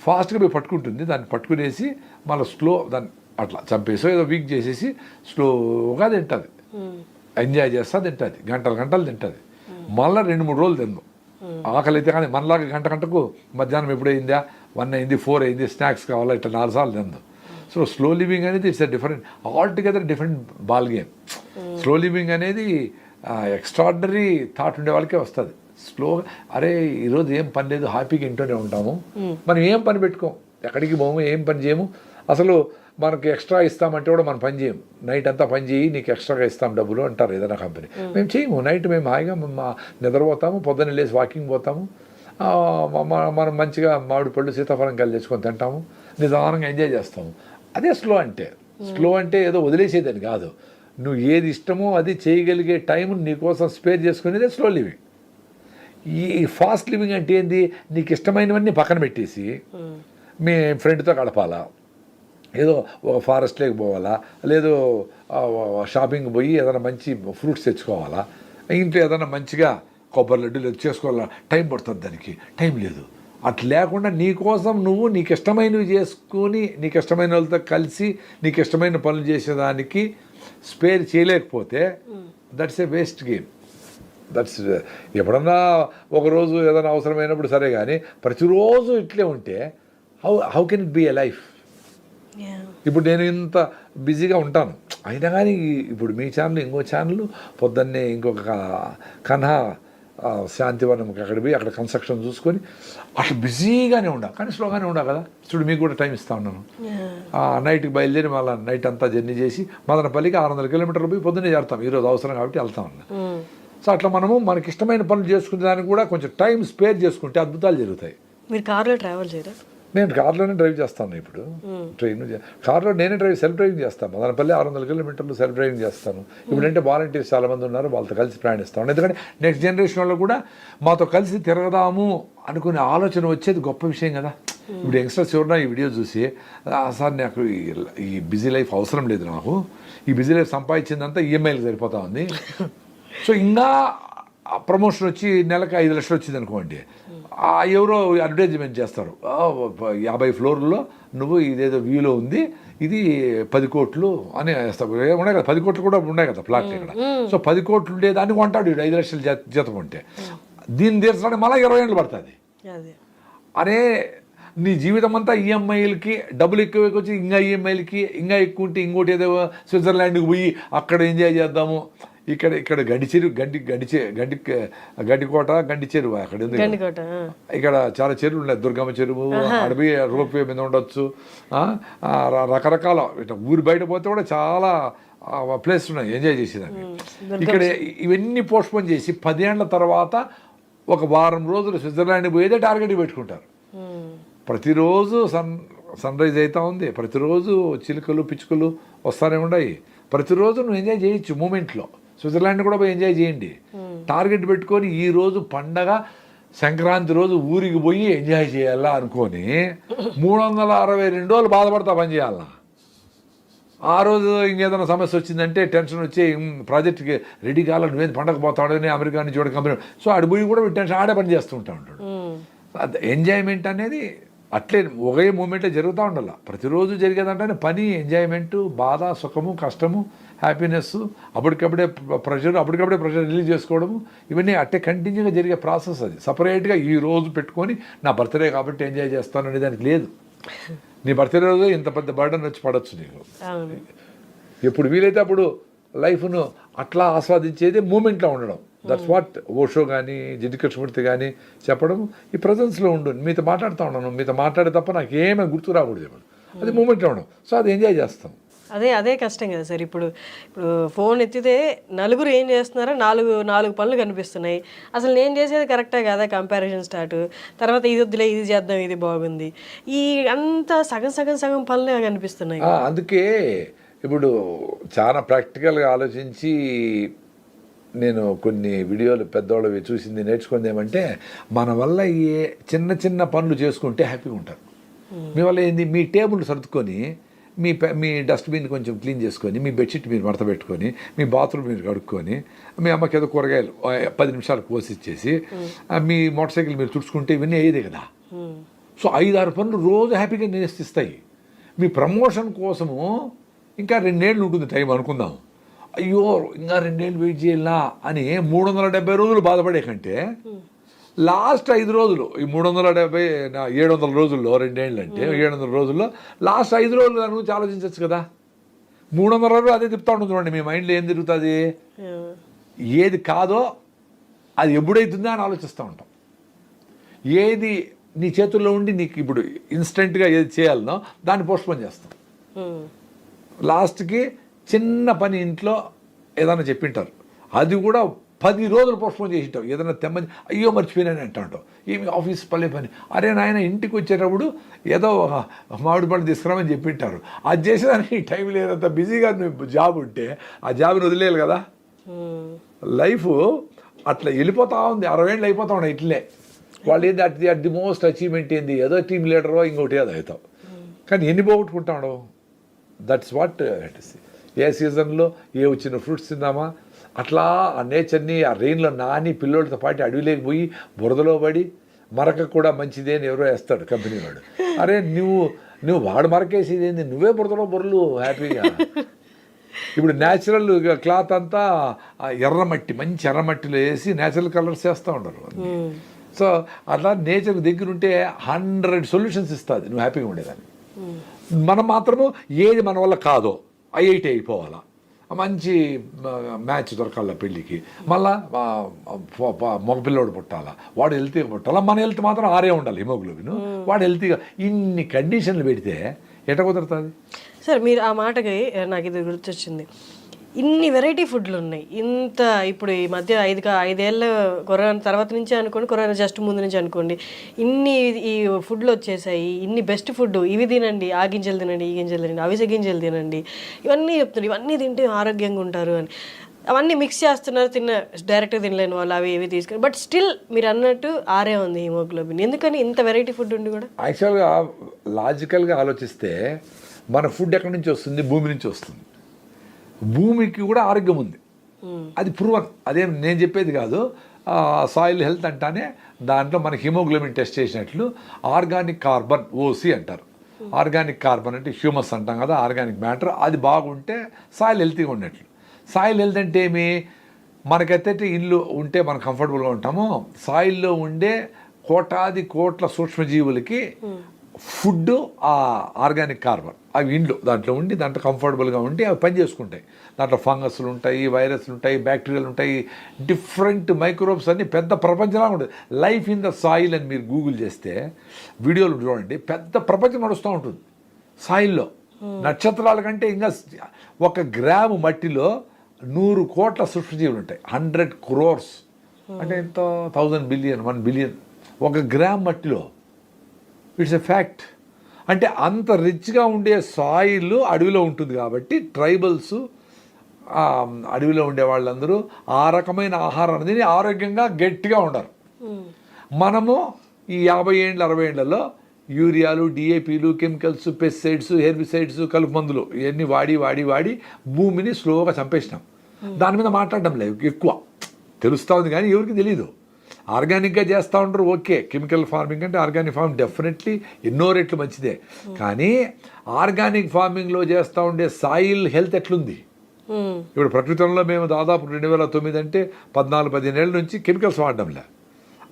ఫాస్ట్గా పోయి పట్టుకుంటుంది, దాన్ని పట్టుకునేసి మళ్ళీ స్లో దాన్ని అట్లా చంపేసో ఏదో వీక్ చేసేసి స్లోగా తింటుంది, ఎంజాయ్ చేస్తా తింటుంది, గంటలు తింటుంది. మళ్ళీ 2-3 రోజులు తిందాం, ఆకలి అయితే కానీ మనలాగా గంటకు మధ్యాహ్నం ఎప్పుడైందా 1 అయింది 4 అయింది స్నాక్స్ కావాలా, ఇట్లా 4 సార్లు తిందాం. సో స్లో లివింగ్ అనేది it's different, altogether different ball game. Slow living అనేది ఎక్స్ట్రాడినరీ థాట్ ఉండే వాళ్ళకే వస్తుంది. స్లోగా అరే ఈరోజు ఏం పని లేదు, హ్యాపీగా ఇంట్లోనే ఉంటాము, మనం ఏం పని పెట్టుకోం, ఎక్కడికి పోము, ఏం పని చేయము, అసలు మనకి ఎక్స్ట్రా ఇస్తామంటే కూడా మనం పని చేయము. నైట్ అంతా పని చేయి, నీకు ఎక్స్ట్రాగా ఇస్తాం డబ్బులు అంటారు ఏదైనా కంపెనీ. మేము చేయము, నైట్ మేము హాయిగా నిద్రపోతాము, పొద్దున్న లేసి వాకింగ్ పోతాము, మనం మంచిగా మామిడి పళ్ళు సీతాఫలం కాయలు తెచ్చుకొని తింటాము, నిదానంగా ఎంజాయ్ చేస్తాము. అదే స్లో అంటే. స్లో అంటే ఏదో వదిలేసేదని కాదు, నువ్వు ఏది ఇష్టమో అది చేయగలిగే టైం నీకోసం స్పేర్ చేసుకునేదే స్లో లివింగ్. ఈ ఫాస్ట్ లివింగ్ అంటే ఏంది, నీకు ఇష్టమైనవన్నీ పక్కన పెట్టేసి మీ ఫ్రెండ్తో గడపాలా, ఏదో ఒక ఫారెస్ట్లోకి పోవాలా, లేదో షాపింగ్ పోయి ఏదైనా మంచి ఫ్రూట్స్ తెచ్చుకోవాలా, ఇంట్లో ఏదైనా మంచిగా కొబ్బరి లడ్డూలు చేసుకోవాలా, టైం పడుతుంది, దానికి టైం లేదు. అట్లా లేకుండా నీకోసం నువ్వు నీకు ఇష్టమైనవి చేసుకుని నీకు ఇష్టమైన వాళ్ళతో కలిసి నీకు ఇష్టమైన పనులు చేసేదానికి స్పేర్ చేయలేకపోతే that's a waste game. That's ఎప్పుడన్నా ఒకరోజు ఏదైనా అవసరమైనప్పుడు సరే, కానీ ప్రతిరోజు ఇట్లే ఉంటే how can it be a life? ఇప్పుడు నేను ఇంత బిజీగా ఉంటాను అయినా కానీ ఇప్పుడు మీ ఛానల్, ఇంకో ఛానల్, పొద్దున్నే ఇంకొక కన్హా శాంతివనంకి అక్కడ పోయి అక్కడ కన్స్ట్రక్షన్ చూసుకొని అట్లా బిజీగానే ఉండా, కానీ స్లోగానే ఉండా కదా. చూడు మీకు కూడా టైం ఇస్తా ఉన్నాను. నైట్కి బయలుదేరి మళ్ళీ నైట్ అంతా జర్నీ చేసి మదనపల్లికి 600 కిలోమీటర్లు పోయి పొద్దున్నే చేరుతాం, ఈరోజు అవసరం కాబట్టి వెళ్తా ఉన్నా. సో అట్లా మనము మనకి ఇష్టమైన పనులు చేసుకునే దానికి కూడా కొంచెం టైం స్పేర్ చేసుకుంటే అద్భుతాలు జరుగుతాయి. మీరు కార్లో ట్రావెల్ చేయరా? నేను కార్లోనే డ్రైవ్ చేస్తాను. ఇప్పుడు ట్రైన్ కార్లో నేనే సెల్ఫ్ డ్రైవింగ్ చేస్తాను. మదనపల్లి 600 కిలోమీటర్లు సెల్ఫ్ డ్రైవింగ్ చేస్తాను. ఇప్పుడంటే వాలంటీర్స్ చాలామంది ఉన్నారు, వాళ్ళతో కలిసి ప్రయాణిస్తాను. ఎందుకంటే నెక్స్ట్ జనరేషన్ వాళ్ళు కూడా మాతో కలిసి తిరగదాము అనుకునే ఆలోచన వచ్చేది గొప్ప విషయం కదా. ఇప్పుడు యంగ్స్టర్స్ ఎవరన్నా ఈ వీడియో చూసి సార్ నాకు ఈ బిజీ లైఫ్ అవసరం లేదు, నాకు ఈ బిజీ లైఫ్ సంపాదించిందంతా ఈఎంఐలకు సరిపోతా ఉంది, సో ఇంకా ప్రమోషన్ వచ్చి నెలకు 5 లక్షలు వచ్చింది అనుకోండి, ఎవరో అడ్వర్టైజ్మెంట్ చేస్తారు, 50 ఫ్లోర్లో నువ్వు ఇదేదో వ్యూలో ఉంది, ఇది 10 కోట్లు అని వేస్తారు. ఉన్నాయి కదా 10 కోట్లు కూడా ఉన్నాయి కదా ప్లాట్ ఇక్కడ. సో 10 కోట్లు ఉండేదాన్ని కొంటాడు 5 లక్షలు జీతం ఉంటే, దీన్ని తీర్చడానికి మళ్ళీ 20 ఏళ్ళు పడుతుంది. అరే నీ జీవితం అంతా ఈఎంఐలకి డబ్బులు ఎక్కువ వచ్చి ఇంకా ఈఎంఐలకి ఇంకా ఎక్కువ ఉంటే ఇంకోటి ఏదో స్విట్జర్లాండ్కి పోయి అక్కడ ఎంజాయ్ చేద్దాము, ఇక్కడ గండికోట గండి చెరువు అక్కడ ఉంది, ఇక్కడ చాలా చెరువులు ఉన్నాయి, దుర్గమ్మ చెరువు, అడవి రోప్వే మీద ఉండొచ్చు, రకరకాల ఊరి బయట పోతే కూడా చాలా ప్లేస్ ఉన్నాయి ఎంజాయ్ చేసేదాన్ని. ఇక్కడ ఇవన్నీ పోస్ట్పోన్ చేసి 10 ఏళ్ల తర్వాత ఒక వారం రోజులు స్విట్జర్లాండ్ పోయేదే టార్గెట్ పెట్టుకుంటారు. ప్రతిరోజు సన్ రైజ్ అవుతా ఉంది, ప్రతిరోజు చిలుకలు పిచ్చుకలు వస్తూనే ఉన్నాయి, ప్రతిరోజు నువ్వు ఎంజాయ్ చేయొచ్చు మూమెంట్లో. స్విట్జర్లాండ్ కూడా పోయి ఎంజాయ్ చేయండి. టార్గెట్ పెట్టుకొని ఈ రోజు పండగ సంక్రాంతి రోజు ఊరికి పోయి ఎంజాయ్ చేయాలా అనుకొని 362 రోజులు బాధపడతా పని చేయాలా. ఆ రోజు ఇంకేదైనా సమస్య వచ్చిందంటే టెన్షన్ వచ్చి ప్రాజెక్ట్కి రెడీ కావాలి, నువ్వేం పండగ పోతాడని అమెరికా నుంచి చూడ కంపెనీ, సో ఆడి పోయి కూడా టెన్షన్ ఆడే పని చేస్తూ ఉంటా ఉంటాడు. ఎంజాయ్మెంట్ అనేది అట్లే ఒకే మూమెంటే జరుగుతూ ఉండాలి. ప్రతిరోజు జరిగేదంటే పని, ఎంజాయ్మెంటు, బాధ, సుఖము, కష్టము, హ్యాపీనెస్, అప్పటికప్పుడే ప్రెషర్ రిలీజ్ చేసుకోవడము, ఇవన్నీ అట్టే కంటిన్యూగా జరిగే ప్రాసెస్. అది సపరేట్గా ఈ రోజు పెట్టుకొని నా బర్త్డే కాబట్టి ఎంజాయ్ చేస్తాను అనే దానికి లేదు. నీ బర్త్డే రోజు ఇంత పెద్ద బర్డన్ వచ్చి పడవచ్చు నీకు. ఎప్పుడు వీలైతే అప్పుడు లైఫ్ను అట్లా ఆస్వాదించేది మూమెంట్లో ఉండడం. దట్స్ వాట్ ఓషో కానీ జిడ్డు కృష్ణమూర్తి కానీ చెప్పడం. ఈ ప్రజెన్స్లో ఉండు, మీతో మాట్లాడుతూ ఉన్నాను, మీతో మాట్లాడే తప్ప నాకు ఏమీ గుర్తు రాకూడదు, అది మూమెంట్లో ఉండడం. సో అది ఎంజాయ్ చేస్తాం. అదే కష్టం కదా సార్. ఇప్పుడు ఫోన్ ఎత్తితే నలుగురు ఏం చేస్తున్నారో నాలుగు పనులు కనిపిస్తున్నాయి. అసలు నేను చేసేది కరెక్టా కదా, కంపారిజన్ స్టార్ట్, తర్వాత ఇది వద్దులే, ఇది చేద్దాం, ఇది బాగుంది, ఈ అంతా సగం పనులే కనిపిస్తున్నాయి. అందుకే ఇప్పుడు చాలా ప్రాక్టికల్గా ఆలోచించి నేను కొన్ని వీడియోలు పెద్దవాళ్ళవి చూసింది నేర్చుకుంది ఏమంటే, మన వల్ల ఏ చిన్న పనులు చేసుకుంటే హ్యాపీగా ఉంటారు. మీ వల్ల ఏంది, మీ టేబుల్ సర్దుకొని, మీ డస్ట్బిన్ కొంచెం క్లీన్ చేసుకొని, మీ బెడ్షీట్ మీరు మడత పెట్టుకొని, మీ బాత్రూమ్ మీరు కడుక్కొని, మీ అమ్మకి ఏదో కూరగాయలు 10 నిమిషాలు కోసి ఇచ్చేసి, మీ మోటార్ సైకిల్ మీరు తుడుచుకుంటే ఇవన్నీ అయ్యేదే కదా. సో 5-6 పనులు రోజు హ్యాపీగా నేర్పిస్తాయి. మీ ప్రమోషన్ కోసము ఇంకా 2 ఏళ్ళు ఉంటుంది టైం అనుకుందాం. అయ్యో ఇంకా 2 ఏళ్ళు వెయిట్ చేయాలా అని 370 రోజులు బాధపడే కంటే లాస్ట్ 5 రోజులు, ఈ 700 రోజుల్లో 2 ఏళ్ళు అంటే 700 రోజుల్లో లాస్ట్ 5 రోజులు దాని గురించి ఆలోచించవచ్చు కదా. 300 రోజులు అదే తిప్పుతా ఉంటుంది చూడండి, మీ మైండ్లో ఏం తిరుగుతుంది, ఏది కాదో అది ఎప్పుడైతుందో అని ఆలోచిస్తూ ఉంటాం. ఏది నీ చేతుల్లో ఉండి నీకు ఇప్పుడు ఇన్స్టెంట్గా ఏది చేయాలనో దాన్ని పోస్ట్పోన్ చేస్తాం. లాస్ట్కి చిన్న పని ఇంట్లో ఏదైనా చెప్పింటారు, అది కూడా 10 రోజులు పోస్ట్పోన్ చేసి ఉంటావు. ఏదైనా తెమ్మని అయ్యో మర్చిపోయినాని అంటావు, ఏమి ఆఫీస్ పని, అరే నాయన ఇంటికి వచ్చేటప్పుడు ఏదో మామిడి పళ్ళు తీసుకురామని చెప్పింటారు, అది చేసేదానికి టైం లేదంత బిజీగా నువ్వు జాబ్ ఉంటే ఆ జాబ్ని వదిలేయాలి కదా. లైఫ్ అట్లా వెళ్ళిపోతా ఉంది, 60 ఏళ్ళు అయిపోతా ఉన్నాయి ఇట్లే. వాళ్ళు ఏంది అట్ ది మోస్ట్ అచీవ్మెంట్ ఏంది, ఏదో టీమ్ లీడరో ఇంకోటి ఏదో అవుతావు, కానీ ఎన్ని పోగొట్టుకుంటాడు. దట్స్ వాట్ ఏ సీజన్లో ఏ వచ్చిన ఫ్రూట్స్ తిందామా, అట్లా ఆ నేచర్ని ఆ రెయిన్లో నాని పిల్లోడితో పాటు అడవిలోకి పోయి బురదలో పడి, మరక కూడా మంచిదే అని ఎవరో వేస్తాడు కంపెనీ వాడు. అరే నువ్వు వాడు మరకేసేది ఏంది, నువ్వే బురదలో హ్యాపీగా. ఇప్పుడు న్యాచురల్ క్లాత్ అంతా ఎర్రమట్టి, మంచి ఎర్రమట్టిలో వేసి న్యాచురల్ కలర్స్ వేస్తూ ఉండరు. సో అట్లా నేచర్ దగ్గర ఉంటే 100 సొల్యూషన్స్ ఇస్తుంది నువ్వు హ్యాపీగా ఉండేదాన్ని. మనం మాత్రము ఏది మన వల్ల కాదో ఐఐటి అయిపోవాలా, మంచి మ్యాచ్ దొరకాల పెళ్ళికి, మళ్ళా మగపిల్లోడు పుట్టాలా, వాడు హెల్తీగా పుట్టాలా, మన హెల్త్ మాత్రం 6 ఉండాలి హిమోగ్లోబిన్, వాడు హెల్తీగా. ఇన్ని కండిషన్లు పెడితే ఎట కుదురుతుంది సార్? మీరు ఆ మాటకి నాకు ఇది గుర్తొచ్చింది. ఇన్ని వెరైటీ ఫుడ్లు ఉన్నాయి, ఇంత ఇప్పుడు ఈ మధ్య 5 ఏళ్ళ కరోనా తర్వాత నుంచి అనుకోండి, కరోనా జస్ట్ ముందు నుంచి అనుకోండి, ఇన్ని ఈ ఫుడ్లు వచ్చేసాయి. ఇన్ని బెస్ట్ ఫుడ్, ఇవి తినండి, ఆ గింజలు తినండి, ఈ గింజలు తినండి, అవిసె గింజలు తినండి, ఇవన్నీ చెప్తున్నారు, ఇవన్నీ తింటే ఆరోగ్యంగా ఉంటారు అని. అవన్నీ మిక్స్ చేస్తున్నారు, డైరెక్ట్గా తినలేని వాళ్ళు అవి ఇవి తీసుకొని. బట్ స్టిల్ మీరు అన్నట్టు 6 ఉంది హిమోగ్లోబిన్. ఎందుకని ఇంత వెరైటీ ఫుడ్ ఉండి కూడా? యాక్చువల్గా లాజికల్గా ఆలోచిస్తే మన ఫుడ్ ఎక్కడి నుంచి వస్తుంది, భూమి నుంచి వస్తుంది. భూమికి కూడా ఆరోగ్యం ఉంది, అది ప్రూవన్, అదేం నేను చెప్పేది కాదు. సాయిల్ హెల్త్ అంటానే దాంట్లో మనకి హిమోగ్లోబిన్ టెస్ట్ చేసినట్లు ఆర్గానిక్ కార్బన్ ఓసి అంటారు. ఆర్గానిక్ కార్బన్ అంటే హ్యూమస్ అంటాం కదా, ఆర్గానిక్ మ్యాటర్, అది బాగుంటే సాయిల్ హెల్తీగా ఉన్నట్లు. సాయిల్ హెల్త్ అంటే ఏమి, మనకైతే ఇల్లు ఉంటే మనం కంఫర్టబుల్గా ఉంటామో, సాయిల్లో ఉండే కోట్ల సూక్ష్మజీవులకి ఫుడ్ ఆ ఆర్గానిక్ కార్బన్, అవి ఇండ్లు దాంట్లో ఉండి దాంట్లో కంఫర్టబుల్గా ఉండి అవి పని చేసుకుంటాయి. దాంట్లో ఫంగస్లు ఉంటాయి, వైరస్లు ఉంటాయి, బ్యాక్టీరియాలు ఉంటాయి, డిఫరెంట్ మైక్రోబ్స్ అన్ని పెద్ద ప్రపంచంలా ఉంటుంది. లైఫ్ ఇన్ ద సాయిల్ అని మీరు గూగుల్ చేస్తే వీడియోలు చూడండి, పెద్ద ప్రపంచం నడుస్తూ ఉంటుంది సాయిల్లో. నక్షత్రాల కంటే ఇంకా 1 గ్రాము మట్టిలో 100 కోట్ల సూక్ష్మజీవులు ఉంటాయి. 100 crores అంటే ఎంత 1000 billion 1 billion 1 గ్రామ్ మట్టిలో. It's a fact. అంటే అంత రిచ్గా ఉండే సాయిల్ అడవిలో ఉంటుంది కాబట్టి ట్రైబల్స్ అడవిలో ఉండే వాళ్ళందరూ ఆ రకమైన ఆహారాన్ని తిని ఆరోగ్యంగా గట్టిగా ఉండరు. మనము ఈ 50 ఏళ్ళు 60 ఏళ్లలో యూరియాలు, డిఏపీలు, కెమికల్స్, పెస్టిసైడ్స్, హెర్బిసైడ్స్, కలుపు మందులు ఇవన్నీ వాడి భూమిని స్లోగా చంపేసినాం. దాని మీద మాట్లాడడం లేదు ఎక్కువ, తెలుస్తూ ఉంది కానీ ఎవరికి తెలీదు. ఆర్గానిక్గా చేస్తూ ఉంటారు, ఓకే. కెమికల్ ఫార్మింగ్ అంటే ఆర్గానిక్ ఫార్మింగ్ డెఫినెట్లీ ఎన్నో రెట్లు మంచిదే. కానీ ఆర్గానిక్ ఫార్మింగ్లో చేస్తూ ఉండే సాయిల్ హెల్త్ ఎట్లుంది? ఇప్పుడు ప్రకృతంలో మేము దాదాపు 2009 అంటే 14-15 ఏళ్ళ నుంచి కెమికల్స్ వాడడంలే.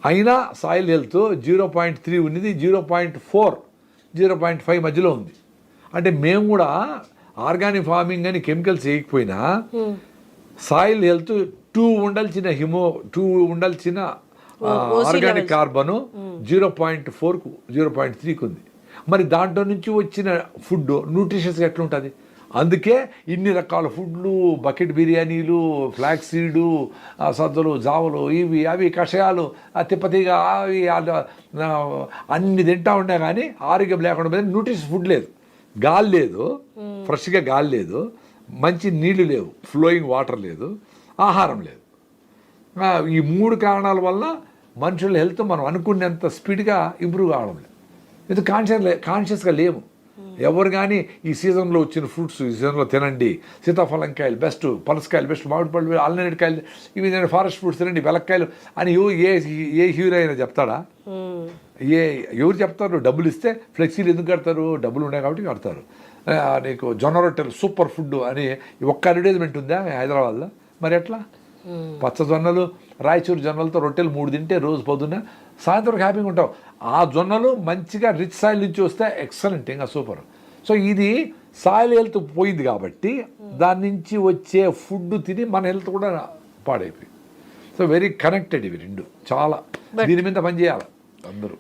అయినా సాయిల్ హెల్త్ 0.3 ఉన్నది, 0.4 0.5 మధ్యలో ఉంది. అంటే మేము కూడా ఆర్గానిక్ ఫార్మింగ్ అని కెమికల్స్ వేయకపోయినా సాయిల్ హెల్త్ 2 ఉండాల్సిన ఆర్గానిక్ కార్బన్ 0.4కు 0.3కు ఉంది. మరి దాంట్లో నుంచి వచ్చిన ఫుడ్ న్యూట్రిషన్స్గా ఎట్లుంటుంది? అందుకే ఇన్ని రకాల ఫుడ్లు, బకెట్ బిర్యానీలు, ఫ్లాక్స్ సీడు, సద్దలు, జావలు, ఇవి అవి కషాయాలు, తిప్పతీగ అవి అన్ని తింటా ఉండే కానీ ఆరోగ్యం లేకుండా మీద న్యూట్రిషన్ ఫుడ్ లేదు, గాలి లేదు, ఫ్రెష్గా గాలి లేదు, మంచి నీళ్లు లేవు, ఫ్లోయింగ్ వాటర్ లేదు, ఆహారం లేదు. ఈ 3 కారణాల వల్ల మనుషుల హెల్త్ మనం అనుకునేంత స్పీడ్గా ఇంప్రూవ్ కావడం లేదు. ఇది కాన్షియస్గా లేము ఎవరు. కానీ ఈ సీజన్లో వచ్చిన ఫ్రూట్స్ ఈ సీజన్లో తినండి, సీతాఫలంకాయలు బెస్ట్, పనసకాయలు బెస్ట్, మామిడి పళ్ళు, అల్లనేటికాయలు ఇవి నేను ఫారెస్ట్ ఫ్రూట్స్ తినండి, వెలక్కాయలు అని ఏ హీరో అయినా చెప్తాడా? ఎవరు చెప్తారు? డబ్బులు ఇస్తే ఫ్లెక్సీలు ఎందుకు కడతారు? డబ్బులు ఉన్నాయి కాబట్టి కడతారు. నీకు జొన్న రొట్టెలు సూపర్ ఫుడ్ అని ఒక్క అడ్వర్టైజ్మెంట్ ఉందా హైదరాబాద్లో? మరి ఎట్లా? పచ్చ జొన్నలు, రాయచూరు జొన్నలతో రొట్టెలు 3 తింటే రోజు పొద్దున్న సాయంత్రం హ్యాపీగా ఉంటావు. ఆ జొన్నలు మంచిగా రిచ్ సాయిల్ నుంచి వస్తే ఎక్సలెంట్, ఇంకా సూపర్. సో ఇది సాయిల్ హెల్త్ పోయింది కాబట్టి దాని నుంచి వచ్చే ఫుడ్ తిని మన హెల్త్ కూడా పాడైపోయింది. సో వెరీ కనెక్టెడ్ ఇవి రెండు, చాలా దీని మీద పనిచేయాలి అందరూ.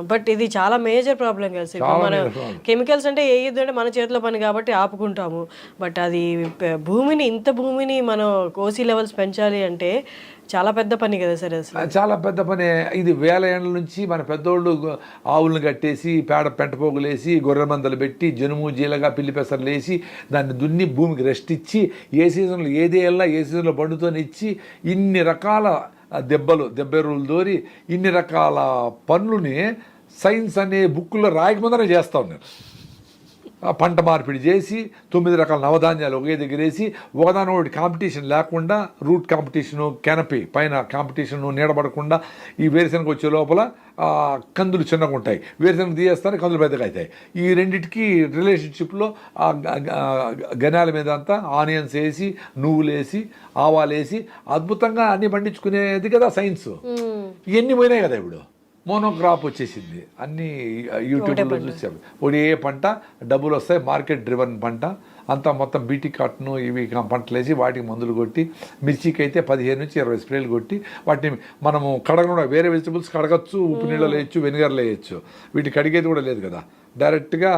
బట్ ఇది చాలా మేజర్ ప్రాబ్లం కదా సార్. ఇప్పుడు మన కెమికల్స్ అంటే అంటే మన చేతిలో పని కాబట్టి ఆపుకుంటాము. బట్ అది ఇంత భూమిని మనం ఓసీ లెవెల్స్ పెంచాలి అంటే చాలా పెద్ద పని కదా సార్. అసలు చాలా పెద్ద పని. ఇది 1000 ఏళ్ళ నుంచి మన పెద్దోళ్ళు ఆవులను కట్టేసి పెంట పోగులేసి గొర్రె మందలు పెట్టి జనుము జీలగా పిల్లి పెసర్లు వేసి దాన్ని దున్ని భూమికి రెస్ట్ ఇచ్చి ఏ సీజన్లో ఏదే వెళ్ళా ఏ సీజన్లో బండుతోని ఇచ్చి ఇన్ని రకాల దెబ్బెరువులు దోరి ఇన్ని రకాల పనులని సైన్స్ అనే బుక్కుల్లో రాయకముందనే చేస్తూ ఉన్నారు. పంట మార్పిడి చేసి 9 రకాల నవధాన్యాలు ఒకే దగ్గర వేసి ఒకదాని ఒకటి కాంపిటీషన్ లేకుండా, రూట్ కాంపిటీషను, కెనపీ పైన కాంపిటీషను, నీడబడకుండా ఈ వేరుశనగ వచ్చే లోపల కందులు చిన్నగా ఉంటాయి, వేరుశనగ తీయేస్తానే కందులు పెద్దగా అవుతాయి. ఈ రెండింటికి రిలేషన్షిప్లో గనాల మీద అంతా ఆనియన్స్ వేసి, నువ్వులు వేసి, ఆవాలు వేసి అద్భుతంగా అన్ని పండించుకునేది కదా సైన్స్. ఇవన్నీ పోయినాయి కదా ఇప్పుడు. మోనోక్రాప్ వచ్చేసింది, అన్నీ యూట్యూబ్లో చూసాము. ఒకే పంట, డబ్బులు వస్తాయి, మార్కెట్ డ్రివన్ పంట అంతా. మొత్తం బీటీ కాటను ఇవి పంటలు వేసి వాటికి మందులు కొట్టి, మిర్చికి అయితే 15 నుంచి 20 స్ప్రేలు కొట్టి వాటిని మనము కడగకుండా, వేరే వెజిటబుల్స్ కడగచ్చు, ఉప్పు నీళ్ళలో వేయచ్చు, వెనిగర్లో వేయచ్చు. వీటికి కడిగేది కూడా లేదు కదా, డైరెక్ట్గా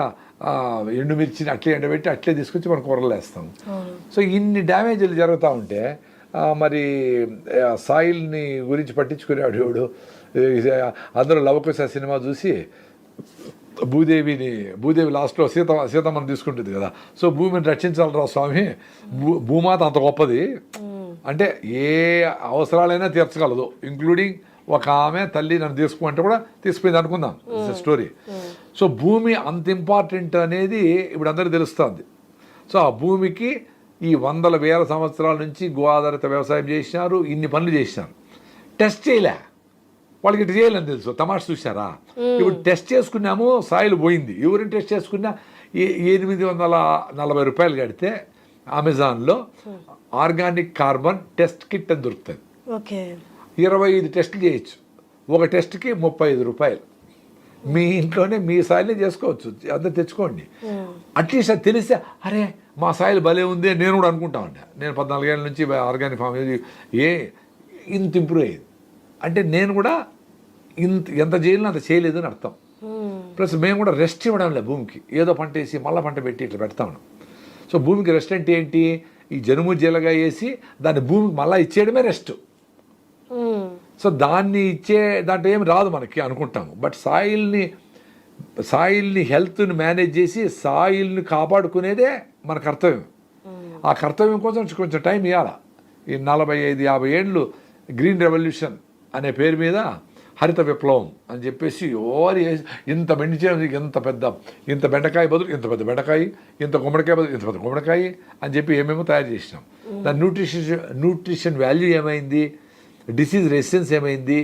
ఎండుమిర్చిని అట్లే ఎండబెట్టి అట్లే తీసుకొచ్చి మనం కూరలు వేస్తాం. సో ఇన్ని డ్యామేజ్లు జరుగుతూ ఉంటే మరి సాయిల్ని గురించి పట్టించుకునేవాడు ఎవడు? అందరూ లవకుశ సినిమా చూసి భూదేవి లాస్ట్లో సీతమ్మని తీసుకుంటుంది కదా. సో భూమిని రక్షించాలరా స్వామి, భూమాత అంత గొప్పది అంటే ఏ అవసరాలైనా తీర్చగలదు, ఇంక్లూడింగ్ ఒక ఆమె తల్లి నన్ను తీసుకుంటే కూడా తీసుకుపోయింది అనుకుందాం స్టోరీ. సో భూమి అంత ఇంపార్టెంట్ అనేది ఇప్పుడు అందరికీ తెలుస్తుంది. సో ఆ భూమికి ఈ 100,000 సంవత్సరాల నుంచి గో ఆధారిత వ్యవసాయం చేసినారు, ఇన్ని పనులు చేసినారు. టెస్ట్ చేయలే, వాళ్ళకి ఇటు చేయాలని తెలుసు. తమాషా చూసారా? ఇప్పుడు టెస్ట్ చేసుకున్నాము, సాయిల్ పోయింది. ఎవరిని టెస్ట్ చేసుకున్నా 840 రూపాయలు కడితే అమెజాన్లో ఆర్గానిక్ కార్బన్ టెస్ట్ కిట్ అని దొరుకుతుంది. 25 టెస్టులు చేయొచ్చు, ఒక టెస్ట్కి 35 రూపాయలు. మీ ఇంట్లోనే మీ సాయిల్ని చేసుకోవచ్చు, అందరు తెచ్చుకోండి. అట్లీస్ట్ అది తెలిస్తే అరే మా సాయిల్ భలే ఉంది నేను కూడా అనుకుంటా ఉంటా. నేను 14 ఏళ్ళ నుంచి ఆర్గానిక్ ఫామ్ ఇంత ఇంప్రూవ్ అయ్యేది అంటే నేను కూడా ఎంత చేయాలని అంత చేయలేదు అని అర్థం. ప్లస్ మేము కూడా రెస్ట్ ఇవ్వడం లేదు భూమికి, ఏదో పంట వేసి మళ్ళీ పంట పెట్టి ఇట్లా పెడతా ఉన్నాం. సో భూమికి రెస్ట్ అంటే ఏంటి, ఈ జనుము జీలగా వేసి దాన్ని భూమికి మళ్ళీ ఇచ్చేయడమే రెస్ట్. సో దాన్ని దాంట్లో ఏమి రాదు మనకి అనుకుంటాము, బట్ సాయిల్ని హెల్త్ని మేనేజ్ చేసి సాయిల్ని కాపాడుకునేదే మన కర్తవ్యం. ఆ కర్తవ్యం కోసం కొంచెం టైం ఇవ్వాలి. ఈ 45-50 ఏళ్ళు గ్రీన్ రెవల్యూషన్ అనే పేరు మీద హరిత విప్లవం అని చెప్పేసి ఇంత ఇంత బెండకాయ బదులు ఇంత పెద్ద బెండకాయ, ఇంత గుమ్మడికాయ బదులు ఇంత పెద్ద గుమ్మడికాయ అని చెప్పి ఏమేమో తయారు చేసినాం. దాని న్యూట్రిషన్ వాల్యూ ఏమైంది, డిసీజ్ రెసిస్టెన్స్ ఏమైంది,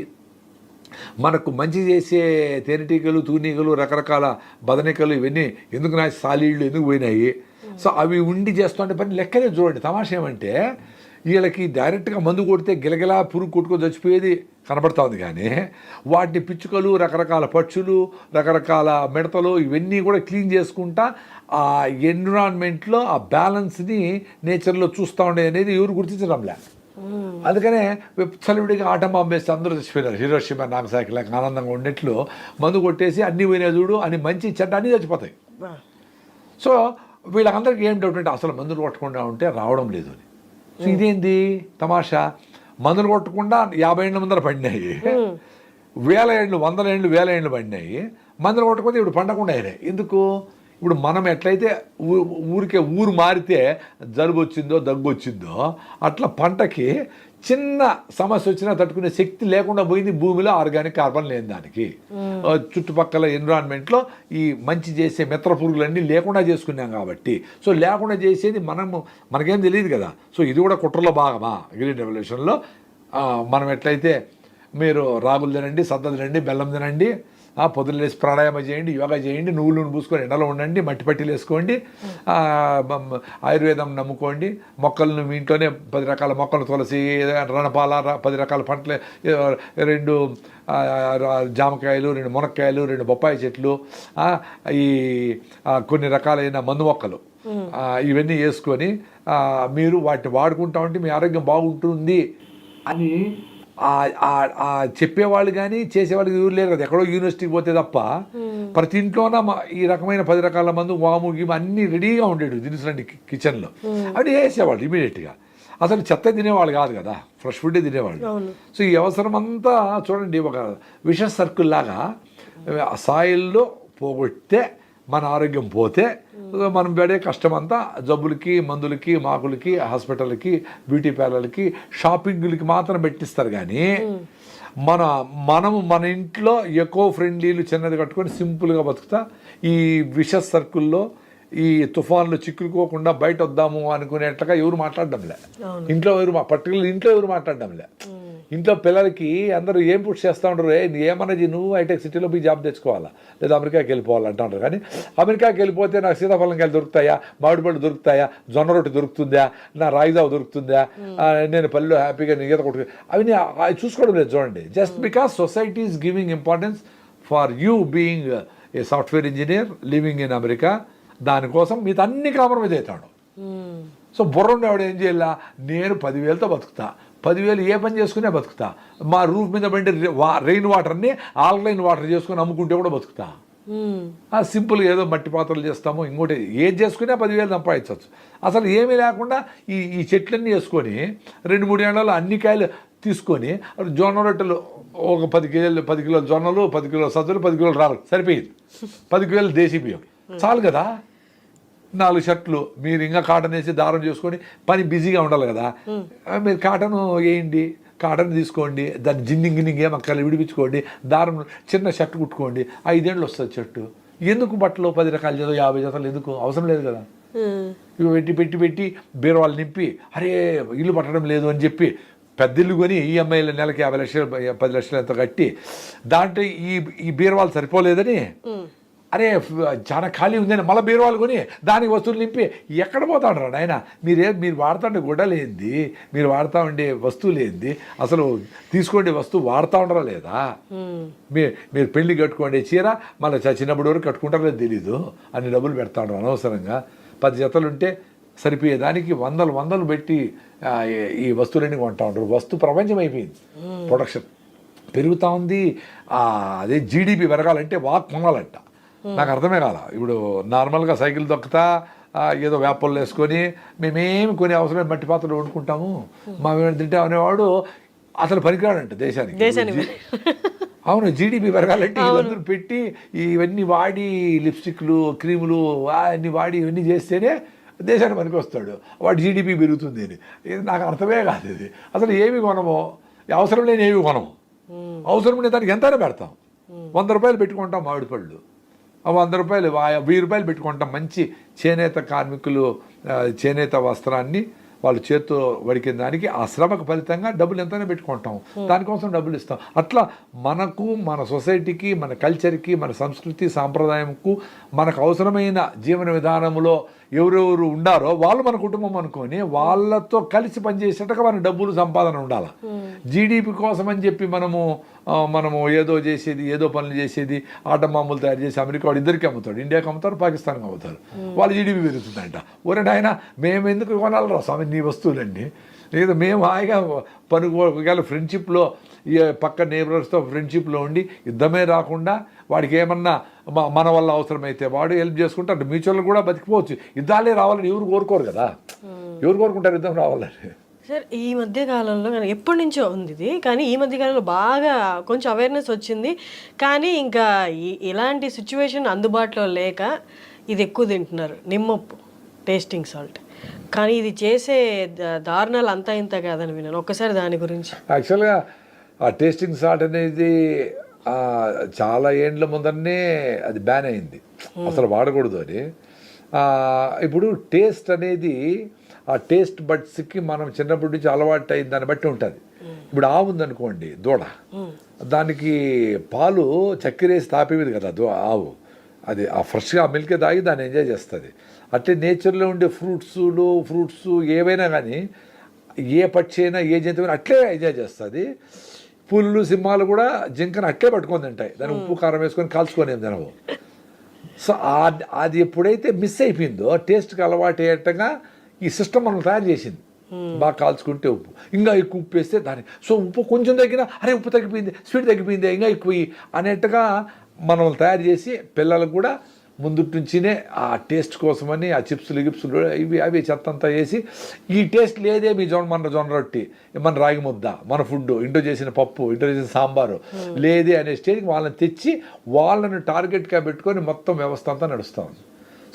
మనకు మంచి చేసే తేనెటీగలు, తూనీగలు, రకరకాల బదనికలు ఇవన్నీ ఎందుకు సాలీళ్ళు ఎందుకు పోయినాయి. సో అవి ఉండి చేస్తుంటే పని లెక్కనే చూడండి. తమాషా ఏమంటే వీళ్ళకి డైరెక్ట్గా మందు కొడితే గిలగిలా పురుగు కొట్టుకొని చచ్చిపోయేది కనబడతా ఉంది, కానీ వాటిని పిచ్చుకలు, రకరకాల పక్షులు, రకరకాల మిడతలు ఇవన్నీ కూడా క్లీన్ చేసుకుంటా ఆ ఎన్విరాన్మెంట్లో ఆ బ్యాలెన్స్ని నేచర్లో చూస్తూ ఉండే అనేది ఎవరు గుర్తించడంలే. అందుకనే చలివిడిగా ఆటం బాంబు వేస్తే అందరూ చచ్చిపోయినారు. హీరోషిమా, నాగసాకి లేక ఆనందంగా ఉన్నట్లు మందు కొట్టేసి అన్ని పోయినా చూడు అని మంచి చెడ్డ అన్నీ చచ్చిపోతాయి. సో వీళ్ళందరికీ ఏం డౌట్ అంటే అసలు మందులు కొట్టకుండా ఉంటే రావడం లేదు అని. సో ఇదేంది తమాషా, మందులు కొట్టకుండా 50 ఏళ్ళ ముందర పడినాయి, 1000 ఏళ్ళు, 100 ఏళ్ళు, 1000 ఏళ్ళు పడినాయి. మందులు కొట్టకపోతే ఇప్పుడు పండకుండా అయినాయి. ఎందుకు? ఇప్పుడు మనం ఎట్లయితే ఊరు మారితే జలుబు వచ్చిందో దగ్గు వచ్చిందో అట్లా పంటకి చిన్న సమస్య వచ్చినా తట్టుకునే శక్తి లేకుండా పోయింది భూమిలో, ఆర్గానిక్ కార్బన్ లేని దానికి. చుట్టుపక్కల ఎన్విరాన్మెంట్లో ఈ మంచి చేసే మిత్ర పురుగులన్నీ లేకుండా చేసుకున్నాం కాబట్టి. సో లేకుండా చేసేది మనకేం తెలియదు కదా. సో ఇది కూడా కుట్రలో భాగమా గ్రీన్ రెవల్యూషన్లో. మనం ఎట్లయితే మీరు రాగులు తినండి, సద్ద తినండి, బెల్లం తినండి, పొద్దున్న లేసి ప్రాణాయామం చేయండి, యోగా చేయండి, నువ్వుల నూనె పూసుకొని ఎండలో ఉండండి, మట్టి పట్టీలు వేసుకోండి, ఆయుర్వేదం నమ్ముకోండి, మొక్కలను మీ ఇంట్లోనే 10 రకాల మొక్కలు, తులసి, రణపాల, 10 రకాల పంటలు, 2 జామకాయలు, 2 మునక్కాయలు, 2 బొప్పాయి చెట్లు, ఈ కొన్ని రకాలైన మందు మొక్కలు, ఇవన్నీ వేసుకొని మీరు వాటిని వాడుకుంటా ఉంటే మీ ఆరోగ్యం బాగుంటుంది అని చెప్పేవాళ్ళు కానీ చేసేవాళ్ళకి ఎవరు లేరు కదా. ఎక్కడో యూనివర్సిటీకి పోతే తప్ప ప్రతి ఇంట్లోన ఈ రకమైన 10 రకాల మందు, వాము గీము అన్నీ రెడీగా ఉండేవి దినుసులండి కిచెన్లో. అవి వేసేవాళ్ళు ఇమీడియట్గా. అసలు చెత్త తినేవాళ్ళు కాదు కదా, ఫ్రెష్ ఫుడ్డే తినేవాళ్ళు. సో ఈ అవసరం అంతా చూడండి ఒక విష సర్కిల్ లాగా సాయిల్లో పోగొట్టే మన ఆరోగ్యం పోతే మనం పడే కష్టం అంతా జబ్బులకి, మందులకి, మాకులకి, హాస్పిటల్కి, బ్యూటీ పార్లర్లకి, షాపింగ్లకి మాత్రం పెట్టిస్తారు. కానీ మన ఇంట్లో ఎకో ఫ్రెండ్లీలు చిన్నది కట్టుకొని సింపుల్గా బతుకుతా ఈ విష సర్కిల్లో ఈ తుఫాన్లు చిక్కుకోకుండా బయట వద్దాము అనుకునేట్లుగా ఎవరు మాట్లాడడంలే. ఇంట్లో ఎవరు మాట్లాడడంలే. ఇంట్లో పిల్లలకి అందరూ ఏం పుష్ చేస్తూ ఉంటారు, ఏమన్నది నువ్వు హైటెక్ సిటీలో పోయి జాబ్ తెచ్చుకోవాలా, లేదా అమెరికాకి వెళ్ళిపోవాలంటా ఉంటారు. కానీ అమెరికాకి వెళ్ళిపోతే నాకు సీతాఫలంకాయలు దొరుకుతాయా, మామిడి పళ్ళు దొరుకుతాయా, జొన్న రొట్టె దొరుకుతుందా, నా రాగిజావు దొరుకుతుందా, నేను పల్లెలో హ్యాపీగా ఈత కొట్టు, అవన్నీ చూసుకోవడం లేదు. చూడండి, just because society is giving importance for you being a software engineer living in America, దానికోసం మీతో అన్ని కాంప్రమైజ్ అవుతాడు. సో బుర్ర ఉండేవాడు ఏం చేయాల, నేను 10,000తో బతుకుతా, 10,000 ఏ పని చేసుకునే బతుకుతా, మా రూఫ్ మీద పడి రెయిన్ వాటర్ని ఆల్కలైన్ వాటర్ చేసుకుని అమ్ముకుంటే కూడా బతుకుతా. సింపుల్గా ఏదో మట్టి పాత్రలు చేస్తాము, ఇంకోటి ఏది చేసుకునే 10,000 సంపాదించవచ్చు. అసలు ఏమీ లేకుండా ఈ చెట్లన్నీ వేసుకొని 2-3 ఏళ్లలో అన్ని కాయలు తీసుకొని జొన్న రొట్టెలు ఒక 10 కిలోల జొన్నలు, 10 కిలోల సజ్జలు, 10 కిలోలు రాళ్ళు సరిపోయింది. 10 కిలోలు దేశీ బియ్యం చాలు కదా. 4 షర్ట్లు మీరు ఇంకా కాటన్ వేసి దారం చేసుకొని పని బిజీగా ఉండాలి కదా. మీరు కాటన్ వేయండి, కాటన్ తీసుకోండి, దాన్ని జిన్నింగ్ ఏమక్కర్లు విడిపించుకోండి, దారం చిన్న షర్ట్ కుట్టుకోండి, 5 ఏళ్ళు వస్తుంది షర్టు. ఎందుకు బట్టలు 10 రకాల జత 50 జతలు ఎందుకు అవసరం లేదు కదా. ఇవి పెట్టి బీరువాళ్ళు నింపి అరే ఇల్లు పట్టడం లేదు అని చెప్పి పెద్ద ఇల్లు కొని ఈఎంఐలు నెలకి 50 లక్షలు 10 లక్షలు ఎంత కట్టి దాంట్లో ఈ బీరువాళ్ళు సరిపోలేదని అరే చాలా ఖాళీ ఉందని మళ్ళీ బీరువాళ్ళు కొని దానికి వస్తువులు నింపి ఎక్కడ పోతాడు రా నాయన. మీరు వాడుతుండే గుడ్డలేంది, మీరు వాడుతూ ఉండే వస్తువులు ఏంది, అసలు తీసుకోండి వస్తువు వాడుతూ ఉండరా లేదా. మీరు పెళ్లి కట్టుకోండి చీర మళ్ళీ చిన్నప్పటి వరకు కట్టుకుంటారో లేదు తెలీదు, అన్ని డబ్బులు పెడతా ఉండరు అనవసరంగా. 10 జతలు ఉంటే సరిపోయేదానికి వందలు పెట్టి ఈ వస్తువులన్నీ కొంటా ఉంటారు. వస్తు ప్రపంచం అయిపోయింది ప్రొడక్షన్. పెరుగుతూ ఉంది. అదే జీడిపి పెరగాలంటే వాక్ కొనాలంట. నాకు అర్థమే కాల. ఇప్పుడు నార్మల్గా సైకిల్ దొక్కుతా ఏదో వేపలు వేసుకొని మేమేమి కొన్ని అవసరం మట్టి పాత్రలు వండుకుంటాము, మా తింటాం అనేవాడు అసలు పనికిరాడంట దేశానికి. అవును, జీడిపి పెరగాలంటే ఇవన్నీ పెట్టి ఇవన్నీ వాడి లిప్స్టిక్లు క్రీములు అన్నీ వాడి ఇవన్నీ చేస్తేనే దేశానికి పనికి వస్తాడు. వాడి జీడిపి పెరుగుతుంది అని. ఇది నాకు అర్థమే కాదు. ఇది అసలు ఏమి కొనమో, అవసరం లేని ఏమి కొనము, అవసరం లేని దానికి ఎంతైనా పెడతాం. 100 రూపాయలు పెట్టుకుంటాం మామిడి పళ్ళు, 100 రూపాయలు 1000 రూపాయలు పెట్టుకుంటాం. మంచి చేనేత కార్మికులు చేనేత వస్త్రాన్ని వాళ్ళు చేత్తో వడికిన దానికి ఆ శ్రమకు ఫలితంగా డబ్బులు ఎంతైనా పెట్టుకుంటాం, దానికోసం డబ్బులు ఇస్తాం. అట్లా మనకు, మన సొసైటీకి, మన కల్చర్కి, మన సంస్కృతి సాంప్రదాయంకు, మనకు అవసరమైన జీవన విధానంలో ఎవరెవరు ఉండారో వాళ్ళు మన కుటుంబం అనుకొని వాళ్ళతో కలిసి పనిచేసేట్టుగా మన డబ్బులు సంపాదన ఉండాలి. జీడిపి కోసం అని చెప్పి మనము ఏదో చేసేది, ఏదో పనులు చేసేది, ఆటమామూలు తయారు చేసి అమెరికా వాడు ఇద్దరికి అమ్ముతాడు, ఇండియాకి అమ్ముతారు, పాకిస్తాన్కి అమ్ముతారు. వాళ్ళు జీడిపి పెరుగుతుందంట. ఒరే ఆయన మేము ఎందుకు కొనాలరా స్వామి నీ వస్తువులన్నీ? లేదా మేము హాయిగా ఒకవేళ ఫ్రెండ్షిప్లో ఈ పక్క నేబర్స్తో ఫ్రెండ్షిప్లో ఉండి యుద్ధమే రాకుండా వాడికి ఏమన్నా మన వల్ల అవసరమైతే వాడు హెల్ప్ చేసుకుంటే అటు మ్యూచువల్ కూడా బతికిపోవచ్చు. యుద్ధాలే రావాలని ఎవరు కోరుకోరు కదా, ఎవరు కోరుకుంటారు యుద్ధం రావాలని? సార్ ఈ మధ్య కాలంలో ఎప్పటి నుంచో ఉంది ఇది, కానీ ఈ మధ్య కాలంలో బాగా కొంచెం అవేర్నెస్ వచ్చింది. కానీ ఇంకా ఇలాంటి సిచ్యువేషన్ అందుబాటులో లేక ఇది ఎక్కువ తింటున్నారు, నిమ్మప్పు టేస్టింగ్ సాల్ట్. కానీ ఇది చేసే దారుణాలు అంతా ఇంత కాదని విన్నాను. ఒక్కసారి దాని గురించి. యాక్చువల్గా ఆ టేస్టింగ్ సాల్ట్ అనేది చాలా ఏండ్ల ముందరనే అది బ్యాన్ అయింది, అసలు వాడకూడదు అని. ఇప్పుడు టేస్ట్ అనేది ఆ టేస్ట్ బడ్స్కి మనం చిన్నప్పటి నుంచి అలవాటు అయిన దాన్ని బట్టి ఉంటుంది. ఇప్పుడు ఆవు ఉందనుకోండి, దూడ, దానికి పాలు చక్కెర వేసి తాపేది కదా ఆవు, అది ఆ ఫ్రెష్గా మిల్క్ తాగి దాన్ని ఎంజాయ్ చేస్తుంది. అట్లే నేచర్లో ఉండే ఫ్రూట్స్ ఏవైనా కానీ, ఏ పక్షి అయినా ఏ జంతువుని అట్లే ఎంజాయ్ చేస్తుంది. పులులు సింహాలు కూడా జింకను అట్లే పట్టుకొని తింటాయి, దాన్ని ఉప్పు కారం వేసుకొని కాల్చుకొని ఏం తినవు. సో అది ఎప్పుడైతే మిస్ అయిపోయిందో, టేస్ట్కి అలవాటు అయ్యేట్టుగా ఈ సిస్టమ్ మనం తయారు చేసింది. బాగా కాల్చుకుంటే ఉప్పు, ఇంకా ఎక్కువ ఉప్పు వేస్తే దాన్ని, సో ఉప్పు కొంచెం తగ్గినా అరే ఉప్పు తగ్గిపోయింది, స్వీట్ తగ్గిపోయింది, ఇంకా ఎక్కువ అనేట్టుగా మనం తయారు చేసి పిల్లలకు కూడా ముందు నుంచినే ఆ టేస్ట్ కోసమని ఆ చిప్స్లు గిప్స్లు అవి చెత్త అంతా వేసి, ఈ టేస్ట్ లేదే మీ మన జొన్న రొట్టి, మన రాగి ముద్ద, మన ఫుడ్, ఇంట్లో చేసిన పప్పు, ఇంట్లో చేసిన సాంబారు లేదే అనే స్టేజ్కి వాళ్ళని తెచ్చి వాళ్ళని టార్గెట్గా పెట్టుకొని మొత్తం వ్యవస్థ అంతా నడుస్తూ ఉంది.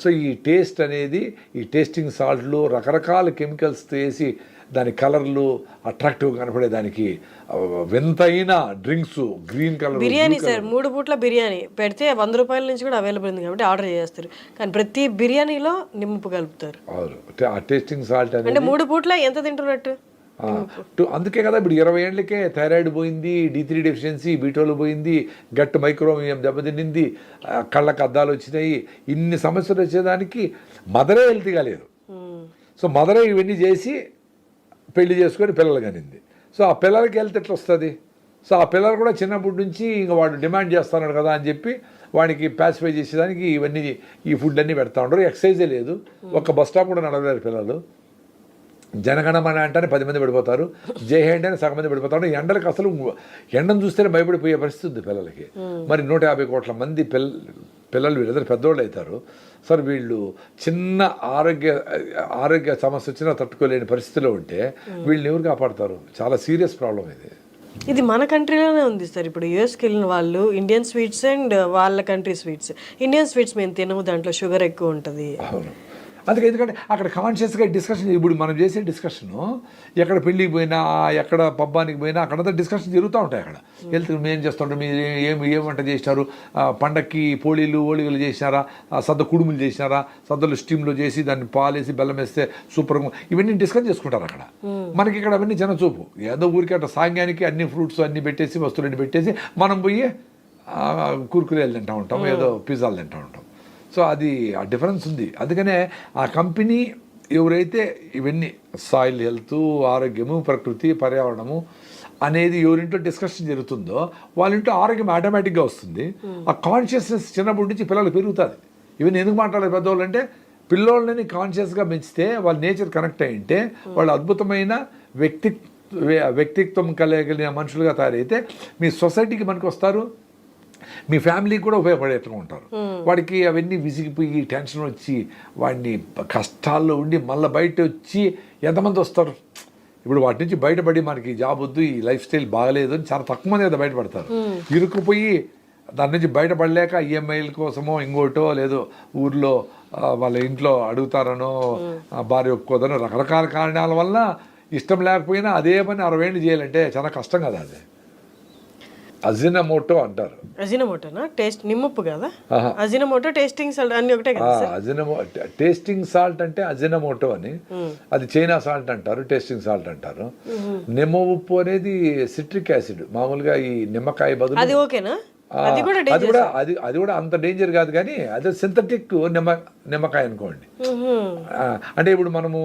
సో ఈ టేస్ట్ అనేది, ఈ టేస్టింగ్ సాల్ట్లు రకరకాల కెమికల్స్ వేసి దాని కలర్లు అట్రాక్టివ్గా కనపడే దానికి వింతైన drinks, green colour biryani sir 3 పూట్ల బిర్యానీ పెడితే 100 రూపాయల నుంచి కూడా అవైలబుల్ ఉంది కాబట్టి ఆర్డర్ చేస్తారు. కానీ ప్రతి బిర్యానీలో నిమ్మపు కలుపుతారు. ఆ టేస్టింగ్ సాల్ట్ అంటే 3 పూట్ల ఎంత తింటున్నట్టు. అందుకే కదా ఇప్పుడు 20 ఏళ్ళకే థైరాయిడ్ పోయింది, D3 డెఫిషియన్సీ, B12 పోయింది, గట్ మైక్రోమియం దెబ్బతిన్నింది, కళ్ళకు అద్దాలు వచ్చినాయి, ఇన్ని సమస్యలు వచ్చేదానికి మదరే హెల్తీగా లేదు. సో మదరే ఇవన్నీ చేసి పెళ్లి చేసుకొని పిల్లలు కనింది. సో ఆ పిల్లలకి హెల్త్ ఎట్లా వస్తుంది? సో ఆ పిల్లలు కూడా చిన్నప్పటి నుంచి ఇంకా వాడు డిమాండ్ చేస్తున్నాడు కదా అని చెప్పి వాడికి ప్యాసిఫై చేసేదానికి ఇవన్నీ ఈ ఫుడ్ అన్నీ పెడతా ఉంటారు. ఎక్సర్సైజే లేదు, ఒక బస్ స్టాప్ కూడా నడవలేరు పిల్లలు. జనగణమన అంటేనే 10 మంది పడిపోతారు, జై హే అంటేనే సగం మంది పడిపోతారు. ఎండలకు అసలు ఎండను చూస్తేనే భయపడిపోయే పరిస్థితి ఉంది పిల్లలకి. మరి 150 కోట్ల మంది పిల్లలు వీళ్ళందరూ పెద్దోళ్ళు అవుతారు. సార్ వీళ్ళు చిన్న ఆరోగ్య సమస్య వచ్చినా తట్టుకోలేని పరిస్థితిలో ఉంటే వీళ్ళని ఎవరు కాపాడతారు? చాలా సీరియస్ ప్రాబ్లం ఇది. ఇది మన కంట్రీలోనే ఉంది సార్. ఇప్పుడు యూఎస్కి వెళ్ళిన వాళ్ళు ఇండియన్ స్వీట్స్ అండ్ వాళ్ళ కంట్రీ స్వీట్స్, ఇండియన్ స్వీట్స్ మేము తినము, దాంట్లో షుగర్ ఎక్కువ ఉంటుంది. అవును, అందుకే ఎందుకంటే అక్కడ కాన్షియస్గా డిస్కషన్, ఇప్పుడు మనం చేసే డిస్కషను ఎక్కడ పెళ్ళికి పోయినా, ఎక్కడ పబ్బానికి పోయినా అక్కడంతా డిస్కషన్ జరుగుతూ ఉంటాయి. అక్కడ హెల్త్ మేము చేస్తుంటాం, మీరు ఏం వంట చేసినారు, పండక్కి ఓళిగలు చేసినారా, సద్ద కుడుములు చేసినారా, సద్దలు స్టీమ్లో చేసి దాన్ని పాలేసి బెల్లం వేస్తే సూపర్గా, ఇవన్నీ డిస్కస్ చేసుకుంటారు అక్కడ. మనకి ఇక్కడ అవన్నీ జనచూపు, ఏదో ఊరికి అట్లా సాంగ్యానికి అన్ని ఫ్రూట్స్ అన్నీ పెట్టేసి వస్తువులన్నీ పెట్టేసి మనం పోయి కుర్కురేలు తింటూ ఉంటాం, ఏదో పిజ్జాలు తింటూ ఉంటాం. సో అది ఆ డిఫరెన్స్ ఉంది. అందుకనే ఆ కంపెనీ ఎవరైతే ఇవన్నీ సాయిల్ హెల్త్, ఆరోగ్యము, ప్రకృతి, పర్యావరణము అనేది ఎవరింట్లో డిస్కషన్ జరుగుతుందో వాళ్ళింట్లో ఆరోగ్యం ఆటోమేటిక్గా వస్తుంది. ఆ కాన్షియస్నెస్ చిన్నప్పటి నుంచి పిల్లలు పెరుగుతుంది. ఇవన్నీ ఎందుకు మాట్లాడారు పెద్దవాళ్ళు అంటే, పిల్లోళ్ళని కాన్షియస్గా పెంచితే వాళ్ళ నేచర్ కనెక్ట్ అయ్యింటే వాళ్ళు అద్భుతమైన వ్యక్తిత్వం కలిగిన మనుషులుగా తయారైతే మీ సొసైటీకి మనకు వస్తారు, మీ ఫ్యామిలీకి కూడా ఉపయోగపడేట్టుగా ఉంటారు. వాడికి అవన్నీ విసిగిపోయి టెన్షన్ వచ్చి వాడిని కష్టాల్లో ఉండి మళ్ళీ బయట వచ్చి ఎంతమంది వస్తారు? ఇప్పుడు వాటి నుంచి బయటపడి మనకి జాబ్ వద్దు, ఈ లైఫ్ స్టైల్ బాగలేదు అని చాలా తక్కువ మంది కదా బయటపడతారు. ఇరుక్కుపోయి దాని నుంచి బయటపడలేక ఈఎంఐల కోసమో ఇంకోటో లేదో ఊర్లో వాళ్ళ ఇంట్లో అడుగుతారనో భార్య ఒప్పుకోదనో రకరకాల కారణాల వల్ల ఇష్టం లేకపోయినా అదే పని 60 ఏళ్ళు చేయాలంటే చాలా కష్టం కదా. అది అజినమోటో అంటారు. అజినమోటోనా? టేస్ట్ నిమ్మప్పు కదా? అజినమోటో, టేస్టింగ్ సాల్ట్ అన్ని ఒకటే కదా? టేస్టింగ్ సాల్ట్ అంటే అజినమోటో అని, అది చైనా సాల్ట్ అంటారు, టేస్టింగ్ సాల్ట్ అంటారు. నిమ్మ ఉప్పు అనేది సిట్రిక్ యాసిడ్, మామూలుగా ఈ నిమ్మకాయ బదులు. అది ఓకేనా? అది కూడా అంత డేంజర్ కాదు, కానీ అదే సింథటిక్ నిమ్మకాయ అనుకోండి. అంటే ఇప్పుడు మనము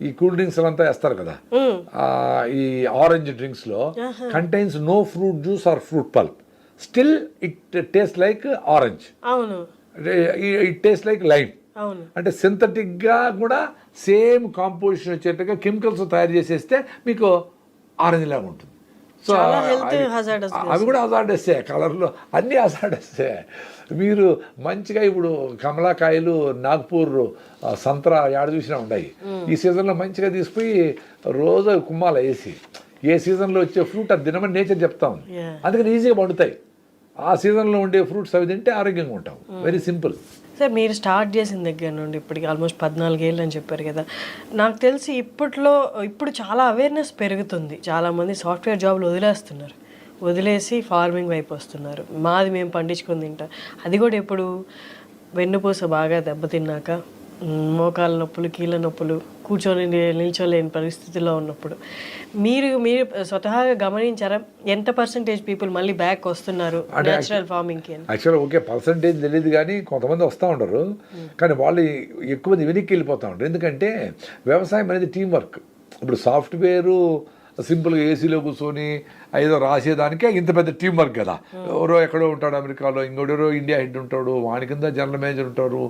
ఈ కూల్ డ్రింక్స్ అంతా వేస్తారు కదా, ఈ ఆరెంజ్ డ్రింక్స్ లో contains no fruit juice or fruit pulp, still it taste like orange, it taste like lime. అంటే సింథటిక్ గా కూడా సేమ్ కాంపోజిషన్ వచ్చేట్టుగా కెమికల్స్ తయారు చేసేస్తే మీకు ఆరెంజ్ లాగా ఉంటుంది. సో అవి కూడా హజార్డస్సే, కలర్లో అన్నీ హజార్డస్సే. మీరు మంచిగా ఇప్పుడు కమలాకాయలు, నాగ్పూర్ సంత్రా ఏడ చూసినా ఉన్నాయి. ఈ సీజన్లో మంచిగా తీసుకుపోయి రోజు కుమ్మాల వేసి, ఏ సీజన్లో వచ్చే ఫ్రూట్ అది తినమని నేచర్ చెప్తా ఉంది. అందుకని ఈజీగా పండుతాయి. ఆ సీజన్లో ఉండే ఫ్రూట్స్ అవి తింటే ఆరోగ్యంగా ఉంటాం. Very simple. సార్, మీరు స్టార్ట్ చేసిన దగ్గర నుండి ఇప్పటికి ఆల్మోస్ట్ 14 ఏళ్ళు అని చెప్పారు కదా. నాకు తెలిసి ఇప్పుడు చాలా అవేర్నెస్ పెరుగుతుంది. చాలామంది సాఫ్ట్వేర్ జాబ్లు వదిలేసి ఫార్మింగ్ వైపు వస్తున్నారు. మాది మేము పండించుకొని తింటాం. అది కూడా ఇప్పుడు వెన్నుపూస బాగా దెబ్బతిన్నాక, మోకాళ్ళ నొప్పులు, కీళ్ళ నొప్పులు, కూర్చొని నిల్చోలేని పరిస్థితిలో ఉన్నప్పుడు మీరు స్వతహాగా గమనించారా ఎంత పర్సెంటేజ్ పీపుల్ మళ్ళీ బ్యాక్ వస్తున్నారు నేచురల్ ఫార్మింగ్కి? యాక్చువల్గా ఓకే, పర్సంటేజ్ తెలియదు కానీ కొంతమంది వస్తూ ఉండరు. కానీ వాళ్ళు ఎక్కువ మంది వెనక్కి వెళ్ళిపోతూ ఉంటారు. ఎందుకంటే వ్యవసాయం అనేది టీం వర్క్. ఇప్పుడు సాఫ్ట్వేరు సింపుల్గా ఏసీలో కూర్చొని ఏదో రాసేదానికే ఇంత పెద్ద టీం వర్క్ కదా. ఎవరో ఎక్కడో ఉంటాడు అమెరికాలో, ఇంకోడెవరో ఇండియా హెడ్ ఉంటాడు, వాని కింద జనరల్ మేనేజర్ ఉంటారు,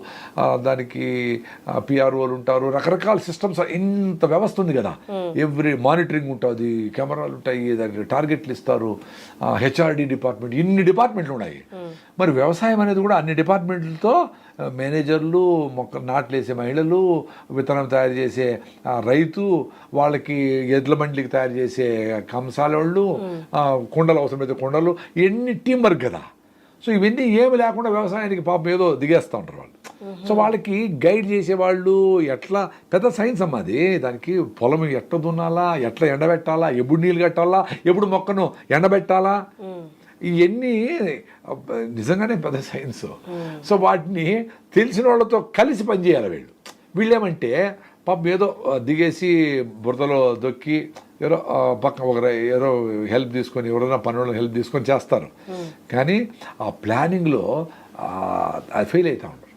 దానికి పిఆర్ఓలు ఉంటారు, రకరకాల సిస్టమ్స్, ఇంత వ్యవస్థ ఉంది కదా. ఎవ్రీ మానిటరింగ్ ఉంటుంది, కెమెరాలు ఉంటాయి, దానికి టార్గెట్లు ఇస్తారు, హెచ్ఆర్డి డిపార్ట్మెంట్, ఇన్ని డిపార్ట్మెంట్లు ఉన్నాయి. మరి వ్యవసాయం అనేది కూడా అన్ని డిపార్ట్మెంట్లతో మేనేజర్లు, నాట్లు వేసే మహిళలు, విత్తనం తయారు చేసే రైతు, వాళ్ళకి ఎడ్ల బండ్లకి తయారు చేసే కంసాలోళ్ళు, కుండలు అవసరమైతే కుండలు, ఎన్ని టీం వర్క్ కదా. సో ఇవన్నీ ఏమి లేకుండా వ్యవసాయానికి పాపం ఏదో దిగేస్తూ ఉంటారు వాళ్ళు. సో వాళ్ళకి గైడ్ చేసేవాళ్ళు, ఎట్లా పెద్ద సైన్స్ అమ్మా అది. దానికి పొలం ఎట్లా దున్నాలా, ఎట్లా ఎండబెట్టాలా, ఎప్పుడు నీళ్ళు కట్టాలా, ఎప్పుడు మొక్కను ఎండబెట్టాలా, ఇవన్నీ నిజంగానే పెద్ద సైన్స్. సో వాటిని తెలిసిన వాళ్ళతో కలిసి పనిచేయాలి వీళ్ళేమంటే పాపం ఏదో దిగేసి బురదలో దొక్కి ఎవరో పక్క ఎవరో హెల్ప్ తీసుకొని, ఎవరైనా పనులను హెల్ప్ తీసుకొని చేస్తారు. కానీ ఆ ప్లానింగ్లో అది ఫెయిల్ అవుతూ ఉంటారు.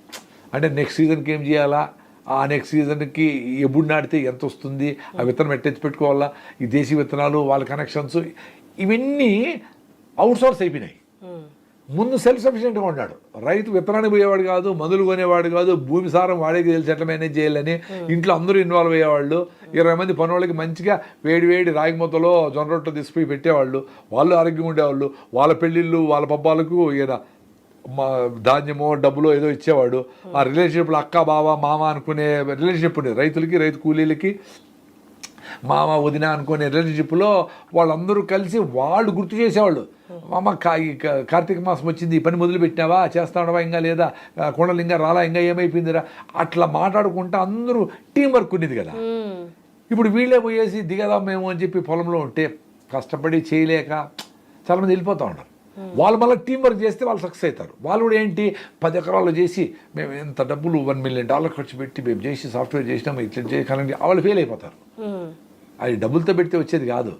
అంటే నెక్స్ట్ సీజన్కి ఏం చేయాలా, ఆ నెక్స్ట్ సీజన్కి ఎప్పుడు నాటితే ఎంత వస్తుంది, ఆ విత్తనం ఎట్టెత్తి పెట్టుకోవాలా, ఈ దేశీ విత్తనాలు, వాళ్ళ కనెక్షన్స్, ఇవన్నీ అవుట్సోర్స్ అయిపోయినాయి. ముందు సెల్ఫ్ సఫిషియెంట్గా ఉన్నాడు రైతు. విత్తనానికి పోయేవాడు కాదు, మందులు కొనేవాడు కాదు, భూమి సారం వాడికి తెలిసి ఎట్లా మేనేజ్ చేయాలని ఇంట్లో అందరూ ఇన్వాల్వ్ అయ్యేవాళ్ళు. 20 మంది పనులకి మంచిగా వేడి రాగి మూతలో జొన్న రొట్టె తీసుకుపోయి పెట్టేవాళ్ళు. వాళ్ళు ఆరోగ్యంగా ఉండేవాళ్ళు. వాళ్ళ పెళ్ళిళ్ళు, వాళ్ళ పబ్బాలకు ఈయన ధాన్యమో డబ్బులో ఏదో ఇచ్చేవాడు. ఆ రిలేషన్షిప్లో అక్క, బావ, మామ అనుకునే రిలేషన్షిప్ ఉండేది రైతులకి, రైతు కూలీలకి. మామ, వదిన అనుకునే రిలేషన్షిప్లో వాళ్ళందరూ కలిసి వాళ్ళు గుర్తు చేసేవాళ్ళు. మామ కార్తీక మాసం వచ్చింది, ఈ పని మొదలుపెట్టినావా, చేస్తావా, ఇంకా లేదా, కొండలు ఇంకా రాలా, ఇంకా ఏమైపోయిందిరా, అట్లా మాట్లాడుకుంటా అందరూ టీం వర్క్ ఉండేది కదా. ఇప్పుడు వీళ్ళే పోయేసి దిగదాం మేము అని చెప్పి పొలంలో ఉంటే కష్టపడి చేయలేక చాలామంది వెళ్ళిపోతూ ఉంటారు. వాళ్ళు మళ్ళీ టీం వర్క్ చేస్తే వాళ్ళు సక్సెస్ అవుతారు. వాళ్ళు కూడా ఏంటి 10 ఎకరాలు చేసి మేము ఎంత డబ్బులు $1 million ఖర్చు పెట్టి మేము చేసి సాఫ్ట్వేర్ చేసినాము, ఇట్లా చేయగలని వాళ్ళు ఫెయిల్ అయిపోతారు. అది డబ్బులతో పెడితే వచ్చేది కాదు.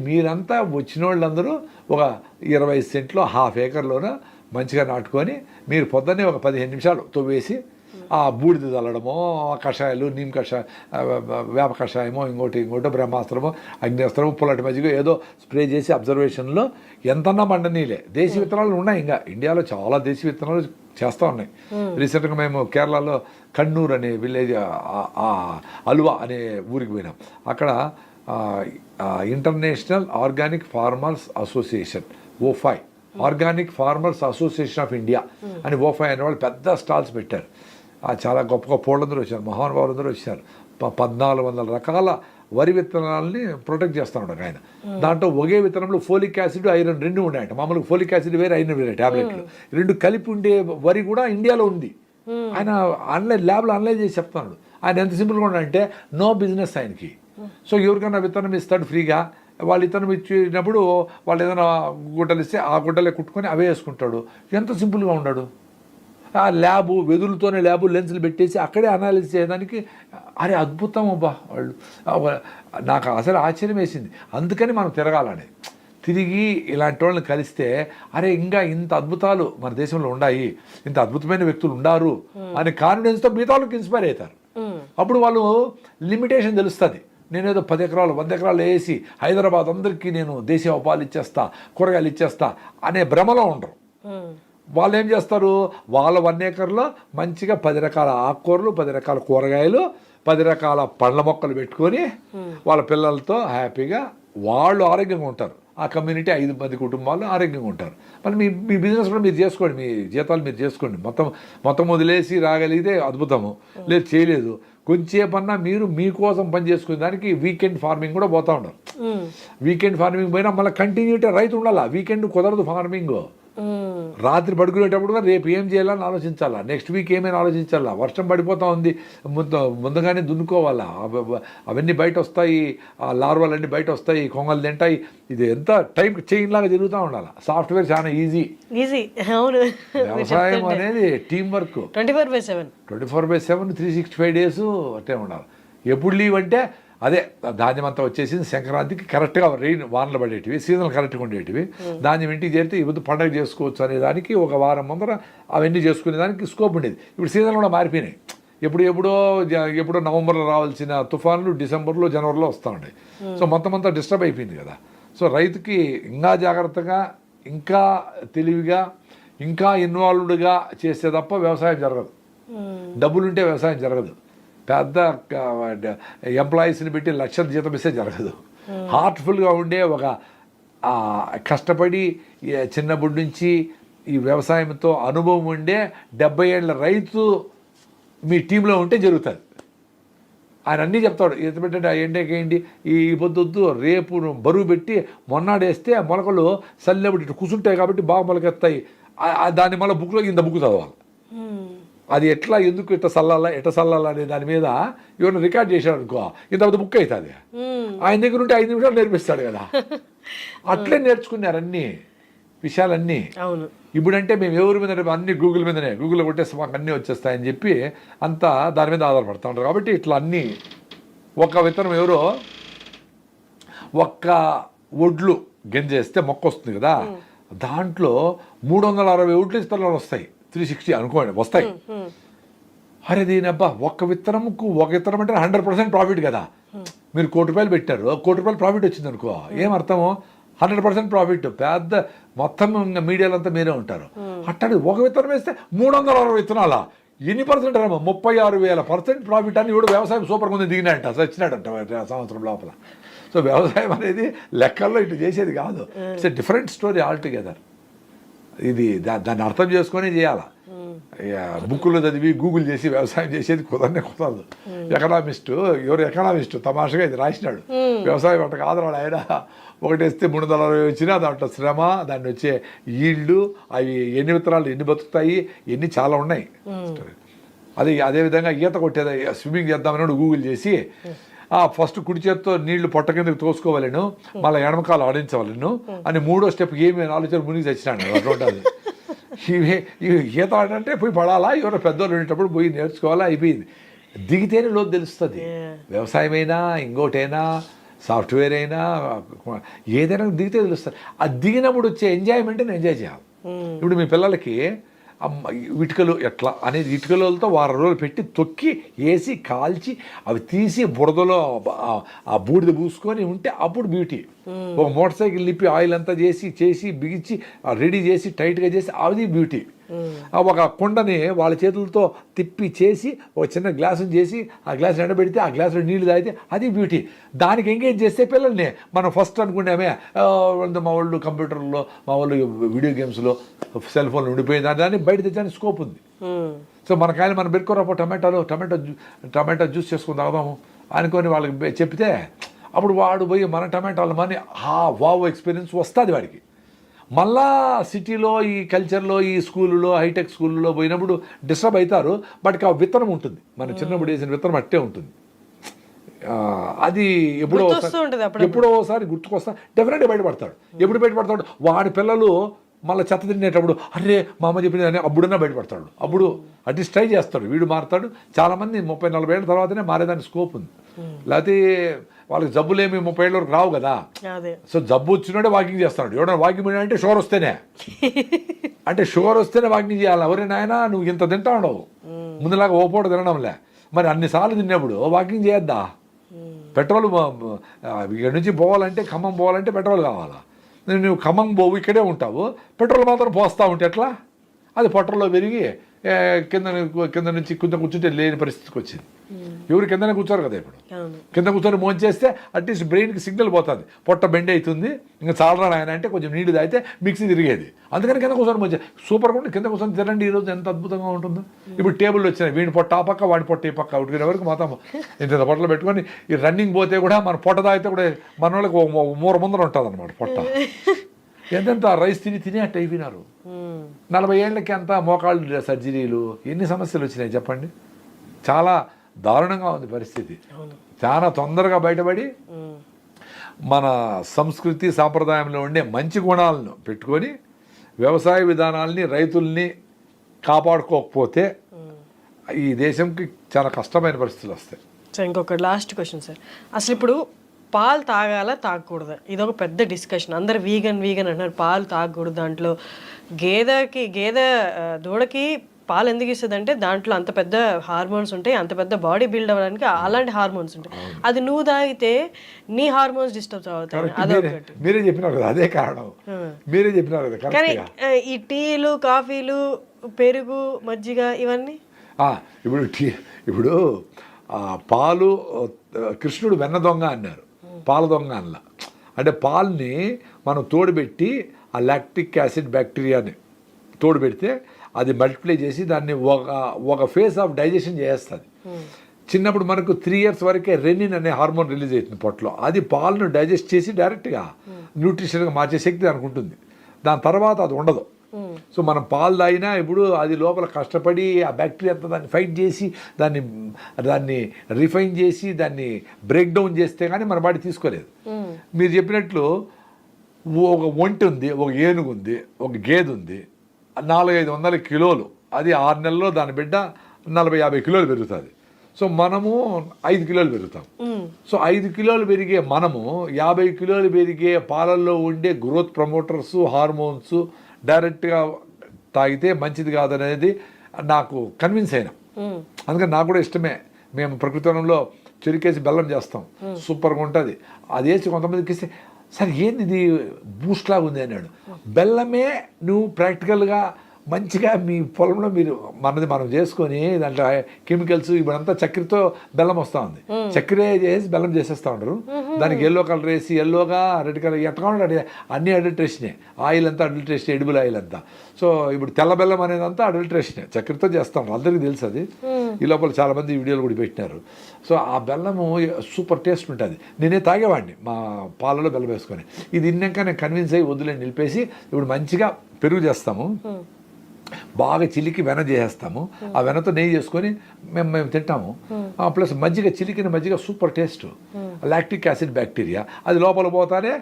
మీరంతా వచ్చిన వాళ్ళందరూ ఒక 20 సెంట్లో 1/2 acre మంచిగా నాటుకొని మీరు పొద్దున్నే ఒక 15 నిమిషాలు తవ్వేసి ఆ బూడిద చల్లడమో, కషాయాలు, నీమ్ కషాయం, వేప కషాయమో, ఇంకోటో బ్రహ్మాస్త్రమో, అగ్నేస్త్రమో, పుల్లటి మజ్జిగ ఏదో స్ప్రే చేసి అబ్జర్వేషన్లో ఎంతన్నా పండనీలే. దేశీ విత్తనాలు ఉన్నాయి, ఇంకా ఇండియాలో చాలా దేశీ విత్తనాలు చేస్తూ ఉన్నాయి. రీసెంట్గా మేము కేరళలో కన్నూర్ అనే విలేజ్, అల్వా అనే ఊరికి పోయినాం. అక్కడ international organic farmers association OFAI, organic farmers association of India అని ఓఫై అనే వాళ్ళు పెద్ద స్టాల్స్ పెట్టారు. చాలా గొప్ప గొప్ప వాళ్ళందరూ వచ్చారు, మహానుభావులందరూ వచ్చారు. 1400 రకాల వరి విత్తనాలని ప్రొటెక్ట్ చేస్తూ ఉంటారు ఆయన. దాంట్లో ఒకే విత్తనంలో ఫోలిక్ యాసిడ్, ఐరన్ రెండు ఉన్నాయంట. మామూలుగా ఫోలిక్ యాసిడ్ వేరే, ఐరన్ వేరే టాబ్లెట్లు రెండు కలిపి ఉండే వరి కూడా ఇండియాలో ఉంది. ఆయన ల్యాబ్లో అనలైజ్ చేసి చెప్తున్నాడు. ఆయన ఎంత సింపుల్గా ఉన్నాడంటే నో బిజినెస్ ఆయనకి. సో ఎవరికైనా విత్తనం ఇస్తాడు ఫ్రీగా, వాళ్ళు విత్తనం ఇచ్చినప్పుడు వాళ్ళు ఏదైనా గుడ్డలు ఇస్తే ఆ గుడ్డలే కుట్టుకొని అవే వేసుకుంటాడు. ఎంత సింపుల్గా ఉన్నాడు. ఆ ల్యాబు వెదులతోనే ల్యాబు లెన్సులు పెట్టేసి అక్కడే అనాలిసిస్ చేయడానికి అరే అద్భుతం అబ్బా వాళ్ళు. నాకు అసలు ఆశ్చర్యం వేసింది. అందుకని మనం తిరగాలని, తిరిగి ఇలాంటి వాళ్ళని కలిస్తే అరే ఇంకా ఇంత అద్భుతాలు మన దేశంలో ఉన్నాయి, ఇంత అద్భుతమైన వ్యక్తులు ఉన్నారు అనే కాన్ఫిడెన్స్తో మిగతా వాళ్ళకి ఇన్స్పైర్ అవుతారు. అప్పుడు వాళ్ళు లిమిటేషన్ తెలుస్తుంది. నేనేదో 10 ఎకరాలు 100 ఎకరాలు వేసి హైదరాబాద్ అందరికీ నేను దేశీయ ఉపాలు ఇచ్చేస్తా, కూరగాయలు ఇచ్చేస్తా అనే భ్రమలో ఉండరు. వాళ్ళు ఏం చేస్తారు, వాళ్ళ 1 ఎకర్లో మంచిగా 10 రకాల ఆకుకూరలు, 10 రకాల కూరగాయలు, 10 రకాల పండ్ల మొక్కలు పెట్టుకొని వాళ్ళ పిల్లలతో హ్యాపీగా వాళ్ళు ఆరోగ్యంగా ఉంటారు. ఆ కమ్యూనిటీ 5 మంది కుటుంబాలు ఆరోగ్యంగా ఉంటారు. మళ్ళీ మీ బిజినెస్ కూడా మీరు చేసుకోండి, మీ జీతాలు మీరు చేసుకోండి. మొత్తం వదిలేసి రాగలిగితే అద్భుతము, లేదు చేయలేదు కొంచెంసేపన్నా మీరు మీకోసం పని చేసుకునే దానికి వీకెండ్ ఫార్మింగ్ కూడా పోతూ ఉంటారు. వీకెండ్ ఫార్మింగ్ పోయినా మళ్ళీ కంటిన్యూటీ రైతు ఉండాలా. వీకెండ్ కుదరదు ఫార్మింగ్. రాత్రి పడుకునేటప్పుడు కూడా రేపు ఏం చేయాలని ఆలోచించాలా, నెక్స్ట్ వీక్ ఏమైనా ఆలోచించాలా. వర్షం పడిపోతూ ఉంది, ముందుగానే దున్నుకోవాలా. అవన్నీ బయట వస్తాయి, ఆ లార్వాలన్నీ బయట వస్తాయి, కొంగలు తింటాయి. ఇది ఎంత టైం చైన్ లాగా తిరుగుతూ ఉండాలి. సాఫ్ట్వేర్ చాలా ఈజీ. అవును, వ్యవసాయం అనేది టీం వర్క్. 24/7 365 days అట్టే ఉండాలి. ఎప్పుడు లీవ్ అంటే అదే ధాన్యం అంతా వచ్చేసింది సంక్రాంతికి కరెక్ట్గా వానలు పడేటివి, సీజన్లు కరెక్ట్గా ఉండేటివి. ధాన్యం ఇంటికి చేరితే ఇప్పుడు పండుగ చేసుకోవచ్చు అనే దానికి ఒక వారం ముందర అవన్నీ చేసుకునే దానికి స్కోప్ ఉండేది. ఇప్పుడు సీజన్లు కూడా మారిపోయినాయి. ఎప్పుడో నవంబర్లో రావాల్సిన తుఫాన్లు డిసెంబర్లో జనవరిలో వస్తూ ఉంటాయి. సో మొత్తం అంతా డిస్టర్బ్ అయిపోయింది కదా. సో రైతుకి ఇంకా జాగ్రత్తగా, ఇంకా తెలివిగా, ఇంకా ఇన్వాల్వ్డ్గా చేస్తే తప్ప వ్యవసాయం జరగదు. డబ్బులుంటే వ్యవసాయం జరగదు. పెద్ద ఎంప్లాయీస్ని పెట్టి లక్షల జీతం ఇస్తే జరగదు. హార్ట్ఫుల్గా ఉండే ఒక కష్టపడి చిన్నప్పటి నుంచి ఈ వ్యవసాయంతో అనుభవం ఉండే 70 ఏళ్ళ రైతు మీ టీంలో ఉంటే జరుగుతుంది. ఆయన అన్నీ చెప్తాడు. ఎంత పెట్టండి ఎండకేయండి, ఈ పొద్దు రేపు బరువు పెట్టి మొన్నాడేస్తే మొలకలు సల్లెబడి ఇటు కూర్చుంటాయి కాబట్టి బాగా మొలకెత్తాయి. దాన్ని మళ్ళీ బుక్లో ఇంత బుక్ చదవాలి. అది ఎట్లా, ఎందుకు ఎట్ట సల్లాలా అనే దాని మీద ఎవరైనా రికార్డ్ చేశాడు అనుకో ఇంత బుక్ అవుతుంది. ఆయన దగ్గర ఉంటే 5 నిమిషాలు నేర్పిస్తాడు కదా. అట్లే నేర్చుకున్నారు అన్ని విషయాలన్నీ. ఇప్పుడంటే మేము ఎవరి మీద అన్ని గూగుల్ మీదనే, గూగుల్లో కొట్టేస్తే మాకు అన్నీ వచ్చేస్తాయని చెప్పి అంతా దాని మీద ఆధారపడుతూ ఉంటారు. కాబట్టి ఇట్లా అన్నీ ఒక విత్తనం ఎవరో ఒక్క ఒడ్లు గింజేస్తే మొక్క వస్తుంది కదా, దాంట్లో 360 ఒడ్లు విత్తనాలు వస్తాయి. 360 అనుకోండి వస్తాయి. అరే దీనబ్బా ఒక విత్తనం అంటే 100% ప్రాఫిట్ కదా. మీరు ₹1,00,000 పెట్టారు, ₹1,00,000 ప్రాఫిట్ వచ్చింది అనుకో, ఏమర్థము 100% ప్రాఫిట్. పెద్ద మొత్తం మీడియాలో అంతా మీరే ఉంటారు. అట్టాడు ఒక విత్తనం వేస్తే 360 విత్తనాలా, ఎన్ని పర్సెంట్ రామో 36,000% ప్రాఫిట్ అని ఇప్పుడు వ్యవసాయం సూపర్గా ఉంది దిగినాడంట, వచ్చినాడంట సంవత్సరం లోపల. సో వ్యవసాయం అనేది లెక్కల్లో ఇటు చేసేది కాదు. It's a different story all together. ఇది దాన్ని అర్థం చేసుకొని చేయాలా. బుక్కులో చదివి గూగుల్ చేసి వ్యవసాయం చేసేది కుదరదు. ఎకనామిస్టు తమాషగా ఇది రాసినాడు. వ్యవసాయం అంటే కాదరాడు ఆయన. ఒకటేస్తే 360 వచ్చినా దాంట్లో శ్రమ, దాన్ని వచ్చే ఈల్డ్, అవి ఎన్ని విత్తనాలు ఎన్ని బతుకుతాయి, ఎన్ని చాలా ఉన్నాయి. అదేవిధంగా ఈత కొట్టేది, స్విమ్మింగ్ చేద్దామని గూగుల్ చేసి ఫస్ట్ కుడి చేతితో నీళ్లు పొట్ట కిందకి తోసుకోవాలను, మళ్ళీ ఎడమకాలు ఆడించవాలను అని 3వ స్టెప్ ఏమి ఆలోచన మునిగి తెచ్చినాడు. అటువంటిది ఈత ఆడంటే పోయి పడాలా, ఎవరో పెద్దోళ్ళు ఉండేటప్పుడు పోయి నేర్చుకోవాలా, అయిపోయింది. దిగితేనే లోతు తెలుస్తుంది. వ్యవసాయమైనా ఇంకోటైనా సాఫ్ట్వేర్ అయినా ఏదైనా దిగితే తెలుస్తుంది. ఆ దిగినప్పుడు వచ్చే ఎంజాయ్మెంట్ని ఎంజాయ్ చేయాలి. ఇప్పుడు మీ పిల్లలకి ఇటుకలు ఎట్లా అనేది ఇటుకలతో 1 రోజులు పెట్టి తొక్కి వేసి కాల్చి అవి తీసి బురదలో ఆ బూడిద పూసుకొని ఉంటే అప్పుడు బ్యూటీ. ఒక మోటార్ సైకిల్ నిప్పి ఆయిల్ అంతా చేసి బిగించి రెడీ చేసి టైట్గా చేసి అది బ్యూటీ. ఒక కుండని వాళ్ళ చేతులతో తిప్పి చేసి ఒక చిన్న గ్లాసుని చేసి ఆ గ్లాస్ ఎండబెడితే ఆ గ్లాసులో నీళ్ళు తాగితే అది బ్యూటీ. దానికి ఎంగేజ్ చేస్తే పిల్లల్ని మనం ఫస్ట్ అనుకున్నామే మా వాళ్ళు కంప్యూటర్లో, మా వాళ్ళు వీడియో గేమ్స్లో, సెల్ ఫోన్లో ఉండిపోయింది, దాన్ని బయట తెచ్చడానికి స్కోప్ ఉంది. సో మన కాయలు మనం పెట్టుకోరాపో టమాటా జ్యూస్ చేసుకుని తాగుదాము అనుకొని వాళ్ళకి చెప్తే అప్పుడు వాడు పోయి మన టమాటాలు మని వావ్ ఎక్స్పీరియన్స్ వస్తుంది వాడికి. మళ్ళా సిటీలో ఈ కల్చర్లో ఈ స్కూల్లో హైటెక్ స్కూల్లో పోయినప్పుడు డిస్టర్బ్ అవుతారు. బట్ ఆ విత్తనం ఉంటుంది, మన చిన్నప్పుడు వేసిన విత్తనం అట్టే ఉంటుంది. అది ఎప్పుడో ఒకసారి గుర్తుకొస్తా డెఫినెట్గా బయటపడతాడు. ఎప్పుడు బయటపడతాడు? వాడి పిల్లలు మళ్ళీ చెత్త తినేటప్పుడు అరే మా అమ్మ చెప్పింది అని అప్పుడున్నా బయటపడతాడు. అప్పుడు అట్లీస్ట్ ట్రై చేస్తాడు, వీడు మారుతాడు. చాలామంది 30-40 ఏళ్ళ తర్వాతనే మారేదానికి స్కోప్ ఉంది. లేకపోతే వాళ్ళకి జబ్బులేమి 30 ఏళ్ళ వరకు రావు కదా. సో జబ్బు వచ్చినోడే వాకింగ్ చేస్తాడు. ఎవడన్నా వాకింగ్ అంటే షుగర్ వస్తేనే షుగర్ వస్తేనే వాకింగ్ చేయాలి. ఎవరైనా ఆయన నువ్వు ఇంత తింటా ఉండవు, ముందులాగా ఓ పూట తినడంలే. మరి అన్నిసార్లు తిన్నప్పుడు వాకింగ్ చేయొద్దా? పెట్రోల్ ఇక్కడ నుంచి పోవాలంటే, ఖమ్మం పోవాలంటే పెట్రోల్ కావాలా? నువ్వు ఖమ్మం పోవు, ఇక్కడే ఉంటావు, పెట్రోల్ మాత్రం పోస్తూ ఉంటే ఎట్లా? అది పొట్టలో పెరిగి కింద నుంచి కొంచెం కూర్చుంటే లేని పరిస్థితికి వచ్చింది. ఎవరు కిందనే కూర్చోరు కదా. ఇప్పుడు కింద కూర్చొని మోన్ చేస్తే అట్లీస్ట్ బ్రెయిన్కి సిగ్నల్ పోతుంది, పొట్ట బెండ్ అవుతుంది, ఇంకా చాలా ఆయన అంటే కొంచెం నీళ్ళు తాగితే మిక్సీ తిరిగేది. అందుకని కింద కూర్చొని మోన్ సూపర్గా ఉండి కింద కూర్చొని తినండి. ఈరోజు ఎంత అద్భుతంగా ఉంటుందో. ఇప్పుడు టేబుల్ వచ్చినాయి, వీడి పొట్ట ఆ పక్క వాడి పొట్ట ఈ పక్క ఉడికిన వరకు మొత్తం ఇంత పొట్టలు పెట్టుకొని ఈ రన్నింగ్ పోతే కూడా మన పొట్ట తాగితే కూడా మన వాళ్ళకి మూర ముందర ఉంటుంది అనమాట పొట్ట. ఎంతెంత రైస్ తిని అట్టు అయిపోయినారు. 40 ఏళ్ళకి అంతా మోకాళ్ళు సర్జరీలు, ఎన్ని సమస్యలు వచ్చినాయి చెప్పండి. చాలా దారుణంగా ఉంది పరిస్థితి. చాలా తొందరగా బయటపడి మన సంస్కృతి సాంప్రదాయంలో ఉండే మంచి గుణాలను పెట్టుకొని వ్యవసాయ విధానాల్ని, రైతుల్ని కాపాడుకోకపోతే ఈ దేశంకి చాలా కష్టమైన పరిస్థితులు వస్తాయి. సార్ ఇంకొక లాస్ట్ క్వశ్చన్ సార్, అసలు ఇప్పుడు పాలు తాగాలా తాగకూడదా? ఇదొక పెద్ద డిస్కషన్. అందరు వీగన్ అంటున్నారు, పాలు తాగకూడదు. దాంట్లో గేదె దూడకి పాలు ఎందుకు ఇస్తుంది అంటే దాంట్లో అంత పెద్ద హార్మోన్స్ ఉంటాయి, అంత పెద్ద బాడీ బిల్డ్ అవ్వడానికి అలాంటి హార్మోన్స్ ఉంటాయి. అది నువ్వు తాగితే నీ హార్మోన్స్ డిస్టర్బ్ అవుతాయి. అదొకటి మీరే చెప్పినారు కదా, అదే కారణం. మీరే చెప్పినారు కదా. కానీ ఈ టీలు, కాఫీలు, పెరుగు, మజ్జిగ ఇవన్నీ ఇప్పుడు పాలు కృష్ణుడు వెన్న దొంగ అన్నారు, పాల దొంగ అన్న. అంటే పాలని మనం తోడుపెట్టి ఆ లాక్టిక్ యాసిడ్ బ్యాక్టీరియాని తోడుపెడితే అది మల్టిప్లై చేసి దాన్ని ఒక ఫేజ్ ఆఫ్ డైజెషన్ చేస్తుంది. చిన్నప్పుడు మనకు 3 years వరకే రెనిన్ అనే హార్మోన్ రిలీజ్ అవుతుంది పొట్టలో. అది పాలను డైజెస్ట్ చేసి డైరెక్ట్గా న్యూట్రిషన్గా మార్చే శక్తి దానికి ఉంటుంది. దాని తర్వాత అది ఉండదు. సో మనం పాలు తాగినా ఇప్పుడు అది లోపల కష్టపడి ఆ బ్యాక్టీరియా అంతా దాన్ని ఫైట్ చేసి దాన్ని రిఫైన్ చేసి దాన్ని బ్రేక్ డౌన్ చేస్తే కానీ మన బాడీ తీసుకోలేదు. మీరు చెప్పినట్లు ఒక ఒంటి ఉంది, ఒక ఏనుగు ఉంది, ఒక గేదె ఉంది, 400-500 కిలోలు. అది 6 నెలల్లో దాని బిడ్డ 40-50 కిలోలు పెరుగుతుంది. సో మనము 5 కిలోలు పెరుగుతాం. సో 5 కిలోలు పెరిగే మనము 50 కిలోలు పెరిగే పాలల్లో ఉండే గ్రోత్ ప్రమోటర్స్, హార్మోన్స్ డైరెక్ట్గా తాగితే మంచిది కాదనేది నాకు కన్విన్స్ అయినా. అందుకని నాకు కూడా ఇష్టమే. మేము ప్రకృతి వనంలో చెరుకేసి బెల్లం చేస్తాం, సూపర్గా ఉంటుంది. అది వేసి కొంతమందికి ఇస్తే సార్ ఏంది ఇది బూస్ట్ లాగా ఉంది అన్నాడు. బెల్లమే నువ్వు ప్రాక్టికల్గా మంచిగా మీ పొలంలో మనది మనం చేసుకొని దాంట్లో కెమికల్స్ ఇప్పుడంతా చక్కెరతో బెల్లం వస్తూ ఉంది. చక్కెర చేసి బెల్లం చేసేస్తూ ఉంటారు. దానికి ఎల్లో కలర్ వేసి ఎల్లోగా రెడ్ కలర్ ఎట్లా ఉంటాడు అన్ని అడల్ట్రేషనే. ఆయిల్ అంతా అడల్ట్రేషన్, ఎడిబుల్ ఆయిల్ అంతా. సో ఇప్పుడు తెల్ల బెల్లం అనేది అంతా అడల్ట్రేషనే, చక్కెరతో చేస్తూ ఉంటారు. అందరికీ తెలుసు అది. ఈ లోపల చాలామంది వీడియోలు కూడా పెట్టినారు. సో ఆ బెల్లము సూపర్ టేస్ట్ ఉంటుంది. నేనే తాగేవాడిని మా పాలలో బెల్లం వేసుకొని. ఇది తిన్నాక నేను కన్విన్స్ అయ్యి వద్దులేని నిలిపేసి ఇప్పుడు మంచిగా పెరుగు చేస్తాము, బాగా చిలికి వెన చేసేస్తాము. ఆ వెనతో నెయ్యి చేసుకొని మేము తింటాము. ప్లస్ చిలికిన మజ్జిగ super taste. Lactic acid bacteria అది లోపల పోతానే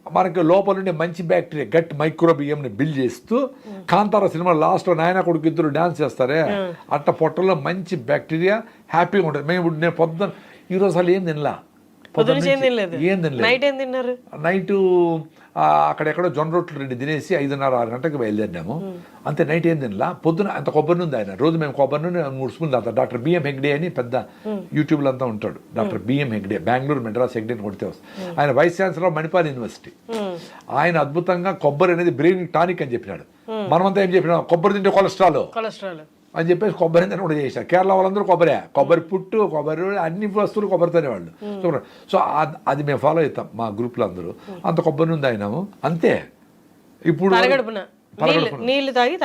మనకి లోపల ఉండే మంచి బ్యాక్టీరియా గట్ మైక్రోబియంని బిల్డ్ చేస్తూ, కాంతార సినిమా లాస్ట్లో నాయన కొడుకు ఇద్దరు డ్యాన్స్ చేస్తారే అట్ట పొట్టలో మంచి బ్యాక్టీరియా హ్యాపీగా ఉంటుంది. నేను పొద్దున్న ఈరోజు అసలు ఏం తినలా, ఏం తినలేదు. నైట్ అక్కడెక్కడో జొన్న రొట్టెలు 2 తినేసి 5:30-6 గంటలకు బయలుదేరినాము. అంతే. నైట్ ఏం తినలా. పొద్దున అంత కొబ్బరి నూనె ఆయన రోజు మేము కొబ్బరి నూనె 3 స్పూన్లు తాగుతాం. డాక్టర్ బిఎం హెగ్డే అని పెద్ద యూట్యూబ్లో అంతా ఉంటాడు. డాక్టర్ బిఎం హెగ్డే, బెంగళూరు మెడ్రాస్ హెగ్డే కొడితే వస్తుంది. ఆయన వైస్ ఛాన్సలర్ మణిపాల్ యూనివర్సిటీ. ఆయన అద్భుతంగా కొబ్బరి అనేది బ్రెయిన్ టానిక్ అని చెప్పినాడు. మనమంతా ఏం చెప్పినాం, కొబ్బరి తింటే కొలెస్ట్రాల్ అని చెప్పేసి కొబ్బరి తిని కూడా చేశారు. కేరళ వాళ్ళందరూ కొబ్బరి పుట్టు, కొబ్బరి అన్ని వస్తువులు కొబ్బరితోనే వాళ్ళు. సో అది మేము ఫాలో అవుతాం మా గ్రూప్లో అందరూ. అంత కొబ్బరి నుండి తాగినాము అంతే. ఇప్పుడు నీళ్లు తాగి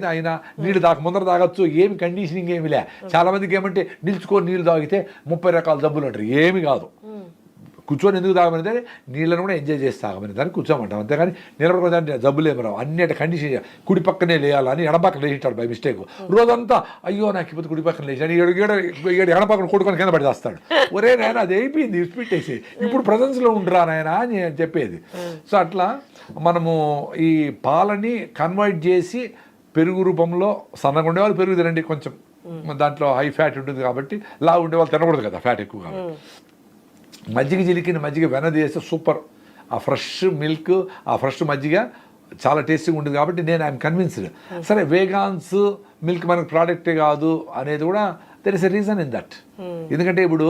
తాగినా నీళ్ళు ముందర తాగొచ్చు, ఏమి కండిషనింగ్ ఏమి లే. చాలా మందికి ఏమంటే నిల్చుకొని నీళ్ళు తాగితే 30 రకాల జబ్బులు అంటారు. ఏమి కాదు, కూర్చొని ఎందుకు తాగమని నీళ్ళను కూడా ఎంజాయ్ చేసి తాగమని దాన్ని కూర్చోమంటాం. అంతేగాని నిలబడుకోవడానికి జబ్బులు ఏమి రావు. అన్ని కండిషన్ కుడి పక్కనే లేయాలని ఎడపక్కన లేచాడు బై మిస్టేక్. రోజంతా అయ్యో నాకు ఇప్పుడు కుడి పక్కన లేచాడు, ఎడపక్కన కొడుకొని కింద పడి చేస్తాడు. ఒరే నాయన అది అయిపోయింది ఇచ్చిపెట్టేసి ఇప్పుడు ప్రజెన్స్లో ఉండరా నాయన అని చెప్పేది. సో అట్లా మనము ఈ పాలని కన్వర్ట్ చేసి పెరుగు రూపంలో సన్నగా ఉండేవాళ్ళు పెరుగు తినండి, కొంచెం దాంట్లో హై ఫ్యాట్ ఉంటుంది కాబట్టి. లావు ఉండేవాళ్ళు తినకూడదు కదా, ఫ్యాట్ ఎక్కువ కాబట్టి. మజ్జిగ చిలికిన మజ్జిగ వెనదేస్తే సూపర్. ఆ ఫ్రెష్ మిల్క్, ఆ ఫ్రెష్ మజ్జిగ చాలా టేస్టీగా ఉంటుంది కాబట్టి నేను ఐఎమ్ కన్విన్స్డ్. సరే వేగాన్స్ మిల్క్ మనకు ప్రోడక్టే కాదు అనేది కూడా there is a reason in that. ఎందుకంటే ఇప్పుడు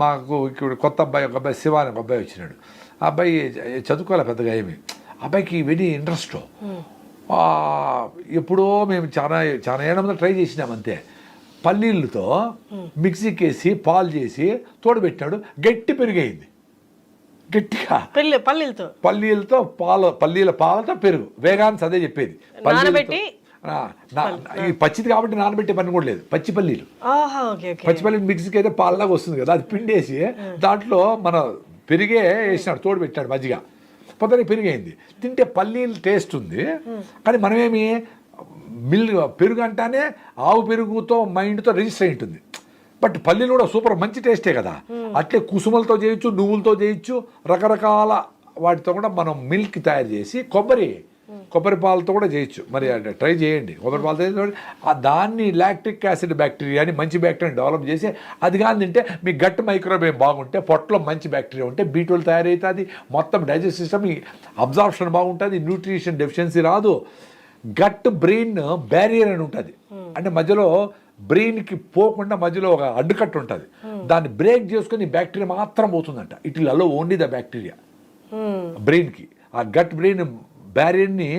మాకు ఇక్కడ కొత్త అబ్బాయి, ఒక అబ్బాయి శివ అని ఒక అబ్బాయి వచ్చినాడు. ఆ అబ్బాయి చదువుకోవాలి పెద్దగా ఏమి, అబ్బాయికి వెరీ ఇంట్రెస్ట్. ఎప్పుడో మేము చాలా ఏళ్ళ ముందు ట్రై చేసినాం అంతే. పల్లీలతో మిక్సీకి వేసి పాలు చేసి తోడబెట్టాడు, గట్టి పెరుగైంది. గట్టిగా పల్లీలతో పల్లీల పాలతో పెరుగు. వేగాన్స్ అదే చెప్పేది. ఈ పచ్చిది కాబట్టి నానబెట్టే పని కూడా లేదు. పచ్చి పల్లీలు మిక్సీకి అయితే పాలలాగా వస్తుంది కదా, అది పిండేసి దాంట్లో మన పెరిగే వేసినాడు, తోడు పెట్టాడు మజ్జిగ. పొద్దున పెరిగైంది. తింటే పల్లీలు టేస్ట్ ఉంది, కానీ మనమేమి పెరుగు అంటానే ఆవు పెరుగుతో మైండ్తో రిజిస్టర్ అయి ఉంటుంది. బట్ పల్లీలు కూడా సూపర్ మంచి టేస్టే కదా. అట్లే కుసుమలతో చేయొచ్చు, నువ్వులతో చేయొచ్చు, రకరకాల వాటితో కూడా మనం మిల్క్ తయారు చేసి కొబ్బరి పాలతో కూడా చేయొచ్చు. మరి ట్రై చేయండి. కొబ్బరి పాలతో దాన్ని లాక్టిక్ యాసిడ్ బ్యాక్టీరియా అని మంచి బ్యాక్టీరియాని డెవలప్ చేసి అది కానీ తింటే మీ గట్ మైక్రోబయోమ్ బాగుంటే, పొట్టలో మంచి బ్యాక్టీరియా ఉంటే B12 తయారవుతుంది, మొత్తం డైజెస్ట్ సిస్టమ్ అబ్జార్ప్షన్ బాగుంటుంది, న్యూట్రిషన్ డెఫిషియన్సీ రాదు. గట్ బ్రెయిన్ బ్యారియర్ అని ఉంటుంది, అంటే మధ్యలో బ్రెయిన్కి పోకుండా మధ్యలో ఒక అడ్డుకట్టు ఉంటుంది. దాన్ని బ్రేక్ చేసుకొని బ్యాక్టీరియా మాత్రం పోతుందంట. It will allow only the bacteria బ్రెయిన్కి. ఆ గట్ బ్రెయిన్ బ్యారియర్ని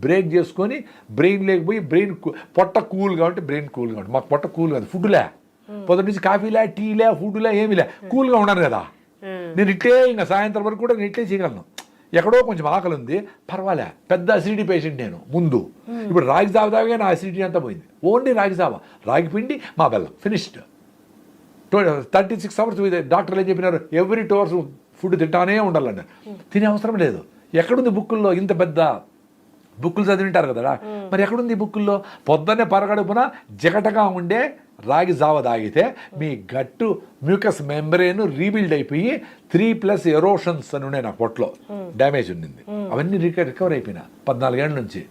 బ్రేక్ చేసుకొని బ్రెయిన్ లేకపోయి బ్రెయిన్ పొట్ట కూల్గా ఉంటే బ్రెయిన్ కూల్గా ఉంటుంది. మాకు పొట్ట కూల్ కాదు, ఫుడ్లే పొద్దు నుంచి కాఫీలే, టీలే, ఫుడ్లే ఏమిలే, కూల్గా ఉన్నాను కదా నేను. ఇట్లే ఇంకా సాయంత్రం వరకు కూడా నేను ఇట్లే చేయగలను. ఎక్కడో కొంచెం ఆకలి ఉంది, పర్వాలే. పెద్ద అసిడిటీ పేషెంట్ నేను ముందు. ఇప్పుడు రాగి జావ తాగే నా అసిడిటీ అంతా పోయింది. ఓన్లీ రాగి జావ, రాగి పిండి, మా బెల్లం, ఫినిష్డ్. 36 అవర్స్ డాక్టర్లు ఏం చెప్పినారు, ఎవ్రీ 2 అవర్స్ ఫుడ్ తింటానే ఉండాలన్నారు. తినే అవసరం లేదు. ఎక్కడుంది బుక్కుల్లో? ఇంత పెద్ద బుక్కులు చదివింటారు కదా, మరి ఎక్కడుంది ఈ బుక్కుల్లో? పొద్దున్నే పరగడుపున జిగటగా ఉండే రాగి జావ తాగితే మీ గట్టు మ్యూకస్ మెంబ్రేన్ రీబిల్డ్ అయిపోయి 3+ ఎరోషన్స్ అని ఉన్నాయి. నా పొట్టలో డ్యామేజ్ ఉండింది, అవన్నీ రికవర్ అయిపోయినా 14 ఏళ్ళ నుంచి.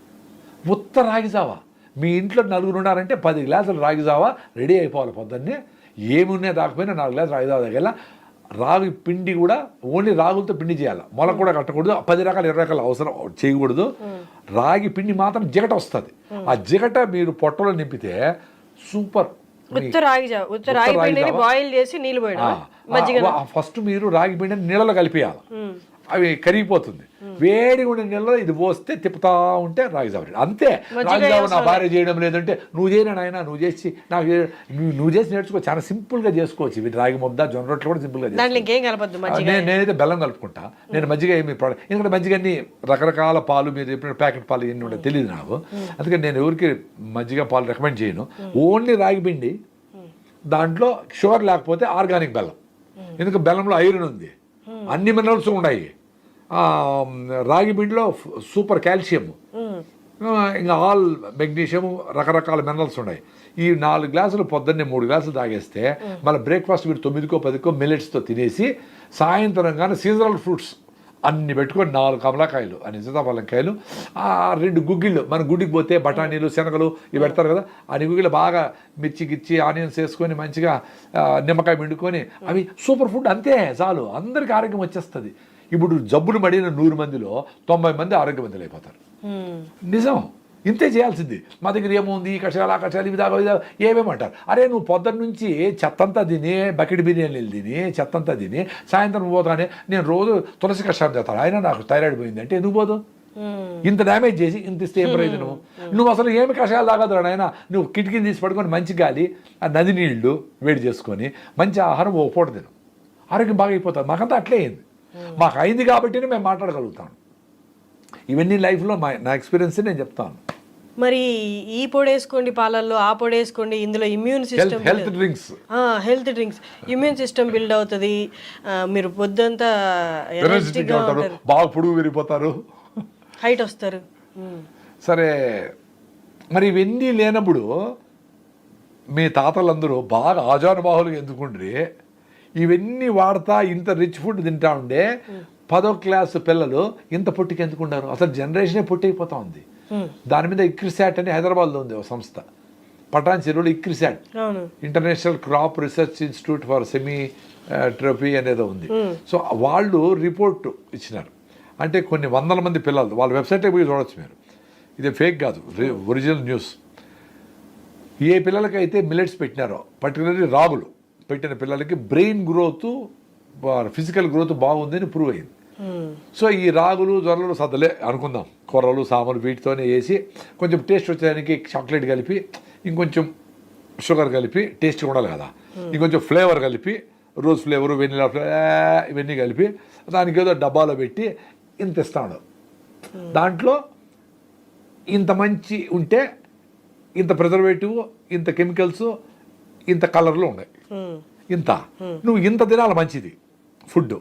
ఉత్త రాగి జావ. మీ ఇంట్లో 4 ఉన్నారంటే 10 గ్లాసులు రాగి జావ రెడీ అయిపోవాలి. పొద్దున్నే ఏమి ఉన్నాయి తాకపోయినా 4 గ్లాసులు రాగి జావ తాగేలా. రాగి పిండి కూడా ఓన్లీ రాగులతో పిండి చేయాలి, మొల కూడా కట్టకూడదు, 10 రకాల 20 రకాల అవసరం చేయకూడదు. రాగి పిండి మాత్రం జిగట వస్తుంది. ఆ జిగట మీరు పొట్టలో నింపితే సూపర్. ఫస్ట్ మీరు రాగి పిండిని నీళ్ళలో కలిపేయాలి, అవి కరిగిపోతుంది. వేడిగా ఉండే నీళ్ళలో ఇది పోస్తే తిప్పుతా ఉంటే రాగి జావ అంతే. రాగి జావ నా భార్య చేయడం లేదంటే నువ్వు చేయనా నాయన, నువ్వు చేసి నాకు నువ్వు చేసి నేర్చుకో. చాలా సింపుల్గా చేసుకోవచ్చు. ఇవి రాగి ముద్ద, జొన్న రొట్టెలు కూడా సింపుల్గా చేసుకోవచ్చు. నేనైతే బెల్లం కలుపుకుంటా. నేను మజ్జిగ ఏమి ప్రోడక్ట్, ఎందుకంటే మజ్జిగన్ని రకరకాల పాలు, మీరు చెప్పిన ప్యాకెట్ పాలు ఎన్ని ఉంటాయి తెలియదు నాకు. అందుకని నేను ఎవరికి మజ్జిగ పాలు రికమెండ్ చేయను. ఓన్లీ రాగి పిండి, దాంట్లో షుగర్ లేకపోతే ఆర్గానిక్ బెల్లం. ఎందుకంటే బెల్లంలో ఐరన్ ఉంది, అన్ని మినరల్స్ ఉన్నాయి. రాగి పిండిలో సూపర్ కాల్షియం, ఇంకా ఆల్ మెగ్నీషియం, రకరకాల మినరల్స్ ఉన్నాయి. ఈ 4 గ్లాసులు పొద్దున్నే 3 గ్లాసులు తాగేస్తే మళ్ళీ బ్రేక్ఫాస్ట్ మీరు 9కో 10కో మిల్లెట్స్తో తినేసి సాయంత్రం కానీ సీజనల్ ఫ్రూట్స్ అన్ని పెట్టుకొని 4 కమలాకాయలు, అన్ని సీతాఫలంకాయలు, 2 గుగ్గిళ్ళు. మన గుడికి పోతే బఠానీలు, శనగలు ఇవి పెడతారు కదా, అన్ని గుగ్గిళ్ళు బాగా మిర్చి గిచ్చి ఆనియన్స్ వేసుకొని మంచిగా నిమ్మకాయ పిండుకొని అవి సూపర్ ఫుడ్. అంతే చాలు, అందరికీ ఆరోగ్యం వచ్చేస్తుంది. ఇప్పుడు జబ్బులు పడిన 100 మందిలో 90 మంది ఆరోగ్యవంతులు అయిపోతారు. నిజం, ఇంతే చేయాల్సింది. మా దగ్గర ఏముంది, ఈ కషాయాలు, ఆ కషాయాలు, ఇవి దాకా ఏమేమంటారు. అరే నువ్వు పొద్దున్న నుంచి చెత్తంతా తిని, బకెట్ బిర్యానీలు తిని, చెత్తంతా తిని, సాయంత్రం పోతానే నేను రోజు తులసి కషాయం చేస్తాను. అయినా నాకు థైరాయిడ్ పోయింది అంటే ఎందుకు పోదు? ఇంత డ్యామేజ్ చేసి ఇంత ఇస్తే ఏం ప్రయోజనం? నువ్వు అసలు ఏమి కషాయాలు తాగదురా నాయన, నువ్వు కిటికీని తీసి పడుకొని మంచి గాలి, ఆ నది నీళ్లు వేడి చేసుకొని మంచి ఆహారం ఓ పూట తిను, ఆరోగ్యం బాగా అయిపోతుంది. మాకంతా అట్లే అయింది. మాకు అయింది కాబట్టినే మేము మాట్లాడగలుగుతాం. ఇవన్నీ లైఫ్లో నా ఎక్స్పీరియన్స్ నేను చెప్తాను. మరి ఈ పొడి వేసుకోండి పాలల్లో, ఆ పొడి వేసుకోండి, ఇందులో immune system, health drinks immune system build అవుతుంది, మీరు పొద్దంతా ఎనర్జెటిక్గా ఉంటారు, బాగా పొడుగు విరిగిపోతారు, హైట్ వస్తారు. సరే, మరి ఇవన్నీ లేనప్పుడు మీ తాతలందరూ బాగా ఆజానుబాహులుగా ఎందుకుండ్రి ఇవన్నీ వాడతా ఇంత రిచ్ ఫుడ్ తింటా ఉండే 10వ క్లాసు పిల్లలు ఇంత పొట్టికి ఎందుకుంటారు? అసలు జనరేషనే పొట్టయిపోతా ఉంది. దాని మీద ఇక్రిసాట్ అని హైదరాబాద్లో ఉంది ఒక సంస్థ, పటాన్ చెరువులో ICRISAT, international crop research institute for semi trophy అనేది ఉంది. సో వాళ్ళు రిపోర్ట్ ఇచ్చినారు. అంటే కొన్ని వందల మంది పిల్లలు, వాళ్ళ వెబ్సైట్కి పోయి చూడవచ్చు మీరు, ఇది ఫేక్ కాదు, ఒరిజినల్ న్యూస్. ఏ పిల్లలకైతే మిల్లెట్స్ పెట్టినారో, పర్టికులర్లీ రాగులు పెట్టిన పిల్లలకి బ్రెయిన్ గ్రోత్, ఫిజికల్ గ్రోత్ బాగుందని ప్రూవ్ అయింది. సో ఈ రాగులు జొన్నలు సద్దలే అనుకుందాం, కూరలు సామలు వీటితోనే వేసి కొంచెం టేస్ట్ వచ్చేదానికి చాక్లెట్ కలిపి, ఇంకొంచెం షుగర్ కలిపి, టేస్ట్ ఉండాలి కదా, ఇంకొంచెం ఫ్లేవర్ కలిపి, రోజ్ ఫ్లేవరు, వెనిలా ఫ్లేవర్ ఇవన్నీ కలిపి దానికి ఏదో డబ్బాలో పెట్టి ఇంత ఇస్తాడు. దాంట్లో ఇంత మంచి ఉంటే ఇంత ప్రిజర్వేటివ్, ఇంత కెమికల్స్, ఇంత కలర్లు ఉన్నాయి, ఇంత నువ్వు ఇంత తినాలి మంచిది ఫుడ్,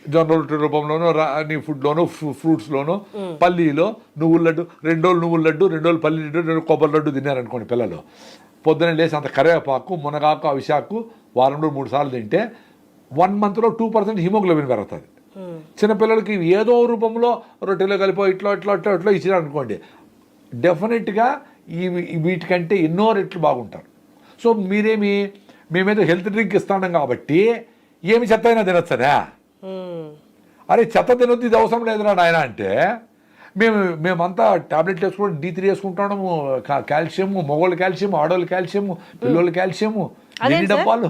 జొన్న రొట్టె రూపంలోనో నీ ఫుడ్లోనో, ఫ్రూట్స్లోనో, పల్లీలో నువ్వుల లడ్డు, 2 రోజులు నువ్వుల లడ్డు, 2 రోజులు పల్లి లడ్డు, 2 రోజులు కొబ్బరి లడ్డు తిన్నారనుకోండి పిల్లలు, పొద్దున్నే లేసి అంత కరివేపాకు, మునగాకు, అవిశాకు వారంలో 3 సార్లు తింటే 1 monthలో 2% హిమోగ్లోబిన్ పెరుగుతుంది. చిన్నపిల్లలకి ఏదో రూపంలో రొట్టెలో కలిపో ఇట్లా ఇట్లా ఇట్లా ఇట్లా ఇచ్చినారనుకోండి, డెఫినెట్గా వీటికంటే ఎన్నో రెట్లు బాగుంటారు. సో మేమేదో హెల్త్ డ్రింక్ ఇస్తాం కాబట్టి ఏమి చెత్త అయినా తినొచ్చనా? అరే చెత్త తినొద్దు, ఇది అవసరం లేదురా నాయన అంటే మేమంతా టాబ్లెట్లు వేసుకుంటాం, D3 వేసుకుంటాము, కాల్షియము, మగవాళ్ళు కాల్షియము, ఆడవాళ్ళు కాల్షియము, పిల్లలు కాల్షియము, ఎన్ని డబ్బాలు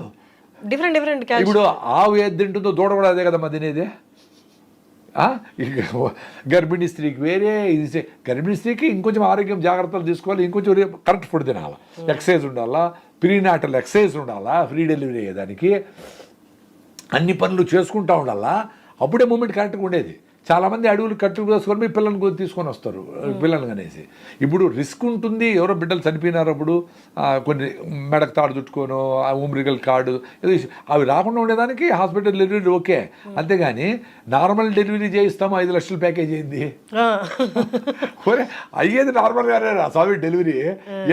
డిఫరెంట్. ఇప్పుడు ఆవు ఏది తింటుందో దూడ కూడా అదే కదమ్మా తినేది. గర్భిణీ స్త్రీకి వేరే, ఇది గర్భిణీ స్త్రీకి ఇంకొంచెం ఆరోగ్యం జాగ్రత్తలు తీసుకోవాలి, ఇంకొంచెం కరెక్ట్ ఫుడ్ తినాలా, ఎక్సర్సైజ్ ఉండాలా, ప్రీనాటల్ ఎక్సర్సైజ్ ఉండాలా, ఫ్రీ డెలివరీ అయ్యేదానికి అన్ని పనులు చేసుకుంటూ ఉండాలా, అప్పుడే మూమెంట్ కరెక్ట్గా ఉండేది. చాలామంది అడవులు కట్టు వేసుకొని మీ పిల్లల్ని తీసుకొని వస్తారు, పిల్లల్ని అనేసి. ఇప్పుడు రిస్క్ ఉంటుంది, ఎవరో బిడ్డలు చనిపోయినారు, అప్పుడు కొన్ని మెడకు తాడు చుట్టుకోను, ఉమ్రిగల్ కార్డు ఏదో అవి రాకుండా ఉండేదానికి హాస్పిటల్ డెలివరీ ఓకే. అంతేగాని నార్మల్ డెలివరీ చేయిస్తాము 5 లక్షల ప్యాకేజ్ అయింది, అయ్యేది నార్మల్గానే రా స్వామి డెలివరీ.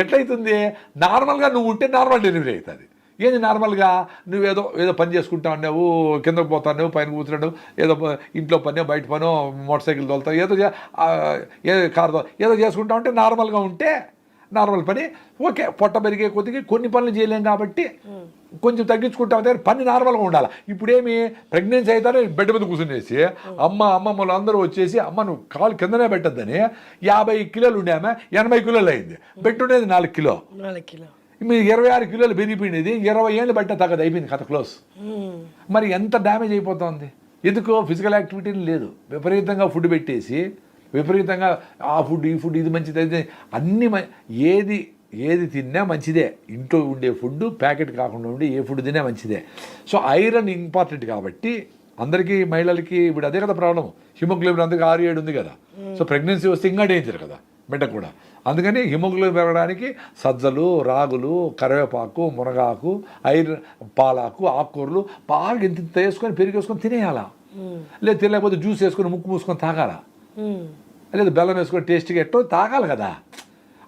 ఎట్లయితుంది? నార్మల్గా నువ్వు ఉంటే నార్మల్ డెలివరీ అవుతుంది. ఏంది నార్మల్గా నువ్వేదో పని చేసుకుంటా ఉన్నావు, కిందకు పోతావు, పైన కూర్చున్నావు, ఏదో ఇంట్లో పనో బయట పనో మోటార్ సైకిల్ తోలుతావు, ఏదో కారు ఏదో చేసుకుంటా ఉంటే నార్మల్గా ఉంటే నార్మల్ పని ఓకే. పొట్ట పెరిగే కొద్దిగా కొన్ని పనులు చేయలేం కాబట్టి కొంచెం తగ్గించుకుంటా ఉంటే పని నార్మల్గా ఉండాలి. ఇప్పుడేమి ప్రెగ్నెన్సీ అవుతారో బెడ్ మీద కూర్చునేసి అమ్మమ్మలు అందరూ వచ్చేసి అమ్మ నువ్వు కాలు కిందనే పెట్టద్దని 50 కిలోలు ఉండేమే 80 కిలోలు అయింది, పెట్టుండేది 4 కిలో, మీరు 26 కిలోలు పెరిగిపోయినది 20 ఏళ్ళు బట్ట తగ్గదు, అయిపోయింది కథ క్లోజ్. మరి ఎంత డ్యామేజ్ అయిపోతుంది? ఎందుకో ఫిజికల్ యాక్టివిటీ లేదు, విపరీతంగా ఫుడ్ పెట్టేసి విపరీతంగా ఆ ఫుడ్ ఈ ఫుడ్ ఇది మంచిది అయితే అన్నీ ఏది తిన్నా మంచిదే. ఇంట్లో ఉండే ఫుడ్ ప్యాకెట్ కాకుండా ఉండే ఏ ఫుడ్ తిన్నా మంచిదే. సో ఐరన్ ఇంపార్టెంట్ కాబట్టి అందరికీ, మహిళలకి ఇప్పుడు అదే కదా ప్రాబ్లం, హిమోగ్లోబిన్ అందరికీ 6-7 ఉంది కదా. సో ప్రెగ్నెన్సీ వస్తే ఇంకా డేంజర్ కదా బిడ్డకు కూడా. అందుకని హిమోగ్లోబిన్ పెరగడానికి సజ్జలు, రాగులు, కరివేపాకు, మునగాకు, ఐరన్, పాలాకు, ఆకుకూరలు బాగా ఇంత వేసుకొని పెరిగేసుకొని తినేయాలా. లేదు తినలేకపోతే జ్యూస్ వేసుకొని ముక్కు మూసుకొని తాగాల, లేదు బెల్లం వేసుకొని టేస్ట్గా ఎట్టో తాగాలి కదా.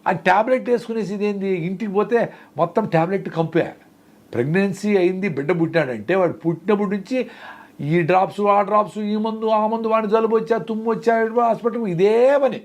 ఆ ట్యాబ్లెట్ వేసుకునేసి ఇదేంది, ఇంటికి పోతే మొత్తం ట్యాబ్లెట్ కంపే. ప్రెగ్నెన్సీ అయింది, బిడ్డ పుట్టినాడంటే వాడు పుట్టినప్పటి నుంచి ఈ డ్రాప్స్ ఆ డ్రాప్స్, ఈ మందు ఆ మందు, వాడిని జలుబు వచ్చా తుమ్ము వచ్చా హాస్పిటల్, ఇదే పని.